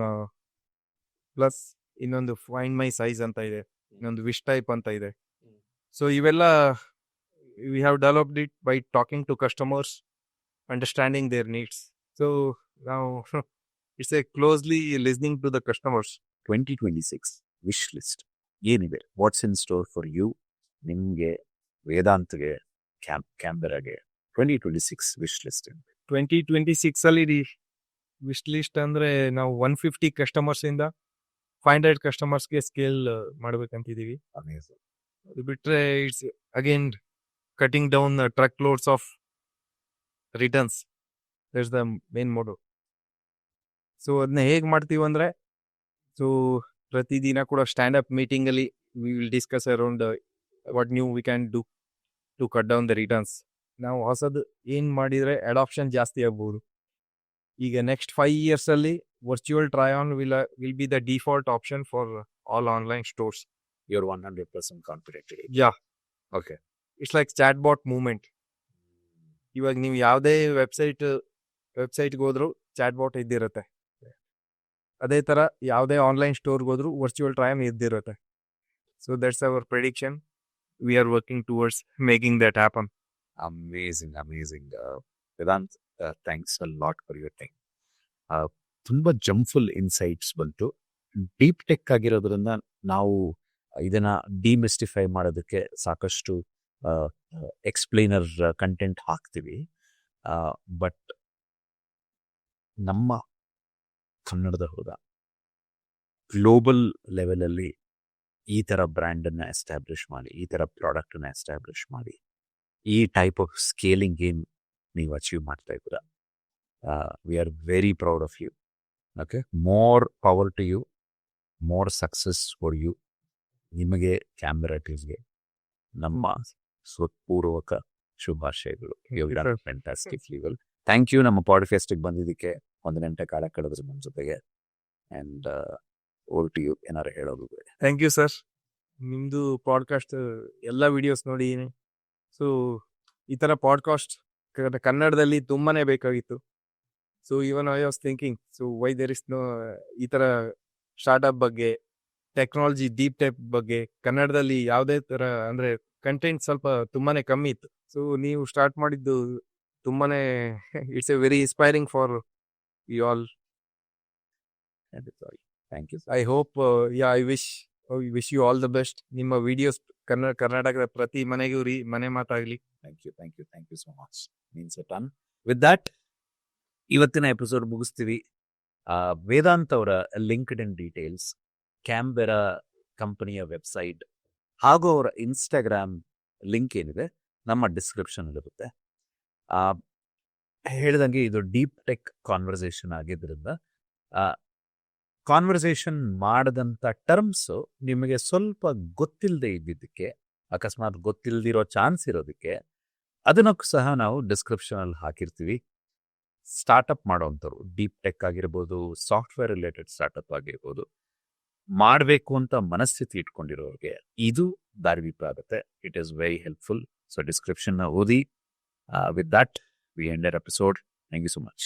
ಪ್ಲಸ್ ಇನ್ನೊಂದು ಫೈಂಡ್ ಮೈ ಸೈಜ್ ಅಂತ ಇದೆ, ಇನ್ನೊಂದು ವಿಶ್ ಟೈಪ್ ಅಂತ ಇದೆ. ಸೊ ಇವೆಲ್ಲ we have developed it by talking to customers, understanding their needs. So ನಾವು it's a closely listening to the customers. 2026 wish list ಏನಿದೆ? What's in store for you, ನಿಮಗೆ, ವೇದಾಂತ್ಗೆ, ಕ್ಯಾಂಬೆರಾಗೆ 2026 ವಿಶ್ ಲಿಸ್ಟ್? 2026 ವಿಶ್ ಲಿಸ್ಟ್ ಅಂದರೆ ನಾವು 150 ಕಸ್ಟಮರ್ಸಿಂದ 500 ಕಸ್ಟಮರ್ಸ್ಗೆ scale ಮಾಡ್ಬೇಕಂತಿದ್ದೀವಿ. ಅದು ಬಿಟ್ಟರೆ it's again cutting down truck loads of returns. That's the main motto. So ಅದನ್ನ ಹೇಗೆ ಮಾಡ್ತೀವಿ ಅಂದರೆ, ಸೊ ಪ್ರತಿದಿನ ಕೂಡ ಸ್ಟ್ಯಾಂಡಪ್ ಮೀಟಿಂಗಲ್ಲಿ we will discuss around what new we can do to cut down the returns. ನಾವು ಹೊಸದು ಏನು ಮಾಡಿದರೆ ಅಡಾಪ್ಷನ್ ಜಾಸ್ತಿ ಆಗ್ಬೋದು. ಈಗ ನೆಕ್ಸ್ಟ್ 5 yearsಲ್ಲಿ virtual try on will be the default option for all online stores. You're 100% confident. Yeah, okay. It's like chat bot movement. ಇವಾಗ ನೀವು ಯಾವುದೇ ವೆಬ್ಸೈಟ್ಗೆ ಹೋದ್ರು ಚಾಟ್ ಬಾಟ್ ಇದ್ದಿರುತ್ತೆ. ಅದೇ ಥರ ಯಾವುದೇ ಆನ್ಲೈನ್ ಸ್ಟೋರ್ಗೆ ಹೋದ್ರು ವರ್ಚುವಲ್ ಟ್ರೈ ಆನ್ ಇದ್ದಿರುತ್ತೆ. So that's our prediction. We are working towards making that happen. Amazing. Vedant, thanks a lot for your time. ತುಂಬ ಜಂಪ್ಫುಲ್ ಇನ್ಸೈಟ್ಸ್ ಬಂತು. ಡೀಪ್ ಟೆಕ್ ಆಗಿರೋದ್ರಿಂದ ನಾವು ಇದನ್ನ ಡಿಮಿಸ್ಟಿಫೈ ಮಾಡೋದಕ್ಕೆ ಸಾಕಷ್ಟು ಎಕ್ಸ್ಪ್ಲೈನರ್ ಕಂಟೆಂಟ್ ಹಾಕ್ತೀವಿ. ಬಟ್ ನಮ್ಮ ಕನ್ನಡದ ಹೋದ ಗ್ಲೋಬಲ್ ಲೆವೆಲಲ್ಲಿ ಈ ಥರ ಬ್ರ್ಯಾಂಡನ್ನು ಎಸ್ಟಾಬ್ಲಿಷ್ ಮಾಡಿ, ಈ ಥರ ಪ್ರಾಡಕ್ಟನ್ನು ಎಸ್ಟಾಬ್ಲಿಷ್ ಮಾಡಿ, ಈ ಟೈಪ್ ಆಫ್ ಸ್ಕೇಲಿಂಗ್ ಏನು ನೀವು ಅಚೀವ್ ಮಾಡ್ತಾ ಇದ್ದೀರಾ, we are very proud of you. Okay, more power to you, more success for you. ನಿಮಗೆ, ಕ್ಯಾಂಬೆರಾ ಟೀಮ್ಗೆ ನಮ್ಮ ಸ್ವಪೂರ್ವಕ ಶುಭಾಶಯಗಳು. Fantastic level. ಥ್ಯಾಂಕ್ ಯು ನಮ್ಮ ಪಾಡ್ಕಾಸ್ಟಿಗೆ ಬಂದಿದ್ದಕ್ಕೆ, 1 ಗಂಟೆ ಕಾಲ ಕಳೆದ್ರು ನಮ್ಮ ಜೊತೆಗೆ. ಆ್ಯಂಡ್ ಓವರ್ ಟು ಯು, ಏನಾರು ಹೇಳೋದು? Thank you sir. ನಿಮ್ಮದು ಪಾಡ್ಕಾಸ್ಟ್ ಎಲ್ಲ ವಿಡಿಯೋಸ್ ನೋಡಿದ್ದೀನಿ. ಸೊ ಈ ಥರ ಪಾಡ್ಕಾಸ್ಟ್ ಕನ್ನಡದಲ್ಲಿ ತುಂಬಾ ಬೇಕಾಗಿತ್ತು. So even I was thinking, so why there is no ಈ ಥರ ಸ್ಟಾರ್ಟಪ್ ಬಗ್ಗೆ, ಟೆಕ್ನಾಲಜಿ ಡೀಪ್ ಟೆಕ್ ಬಗ್ಗೆ ಕನ್ನಡದಲ್ಲಿ ಯಾವುದೇ ಥರ ಅಂದರೆ ಕಂಟೆಂಟ್ ಸ್ವಲ್ಪ ತುಂಬಾ ಕಮ್ಮಿ ಇತ್ತು. ಸೊ ನೀವು ಸ್ಟಾರ್ಟ್ ಮಾಡಿದ್ದು ತುಂಬಾ it's a very inspiring for you all. Thank you. I hope, I wish you all the best. ನಿಮ್ಮ ವಿಡಿಯೋಸ್ ಕರ್ನಾಟಕದ ಪ್ರತಿ ಮನೆಗೂ ಮನೆ ಮಾತಾಗಲಿ. Thank you so much. Means a ton. With that ಇವತ್ತಿನ ಎಪಿಸೋಡ್ ಮುಗಿಸ್ತೀವಿ. ವೇದಾಂತ್ ಅವರ ಲಿಂಕ್ಡ್ ಇನ್ ಡೀಟೇಲ್ಸ್, ಕ್ಯಾಂಬೆರಾ ಕಂಪನಿಯ ವೆಬ್ಸೈಟ್ ಹಾಗೂ ಅವರ ಇನ್ಸ್ಟಾಗ್ರಾಮ್ ಲಿಂಕ್ ಏನಿದೆ ನಮ್ಮ ಡಿಸ್ಕ್ರಿಪ್ಷನಲ್ಲಿರುತ್ತೆ. ಹೇಳಿದಂಗೆ ಇದು ಡೀಪ್ ಟೆಕ್ ಕಾನ್ವರ್ಸೇಷನ್ ಆಗಿದ್ದರಿಂದ ಕಾನ್ವರ್ಸೇಷನ್ ಮಾಡಿದಂಥ ಟರ್ಮ್ಸು ನಿಮಗೆ ಸ್ವಲ್ಪ ಗೊತ್ತಿಲ್ಲದೆ ಇದ್ದಿದ್ದಕ್ಕೆ, ಅಕಸ್ಮಾತ್ ಗೊತ್ತಿಲ್ಲದಿರೋ ಚಾನ್ಸ್ ಇರೋದಕ್ಕೆ, ಅದನ್ನೂ ಸಹ ನಾವು ಡಿಸ್ಕ್ರಿಪ್ಷನಲ್ಲಿ ಹಾಕಿರ್ತೀವಿ. ಸ್ಟಾರ್ಟಪ್ ಮಾಡೋವಂಥವ್ರು, ಡೀಪ್ ಟೆಕ್ ಆಗಿರ್ಬೋದು, ಸಾಫ್ಟ್ವೇರ್ ರಿಲೇಟೆಡ್ ಸ್ಟಾರ್ಟಪ್ ಆಗಿರ್ಬೋದು, ಮಾಡಬೇಕು ಅಂತ ಮನಸ್ಥಿತಿ ಇಟ್ಕೊಂಡಿರೋರಿಗೆ ಇದು ದಾರಿದೀಪ ಆಗುತ್ತೆ. It is very helpful. So ಡಿಸ್ಕ್ರಿಪ್ಷನ್ನ ಓದಿ. With that we end our episode. Thank you so much.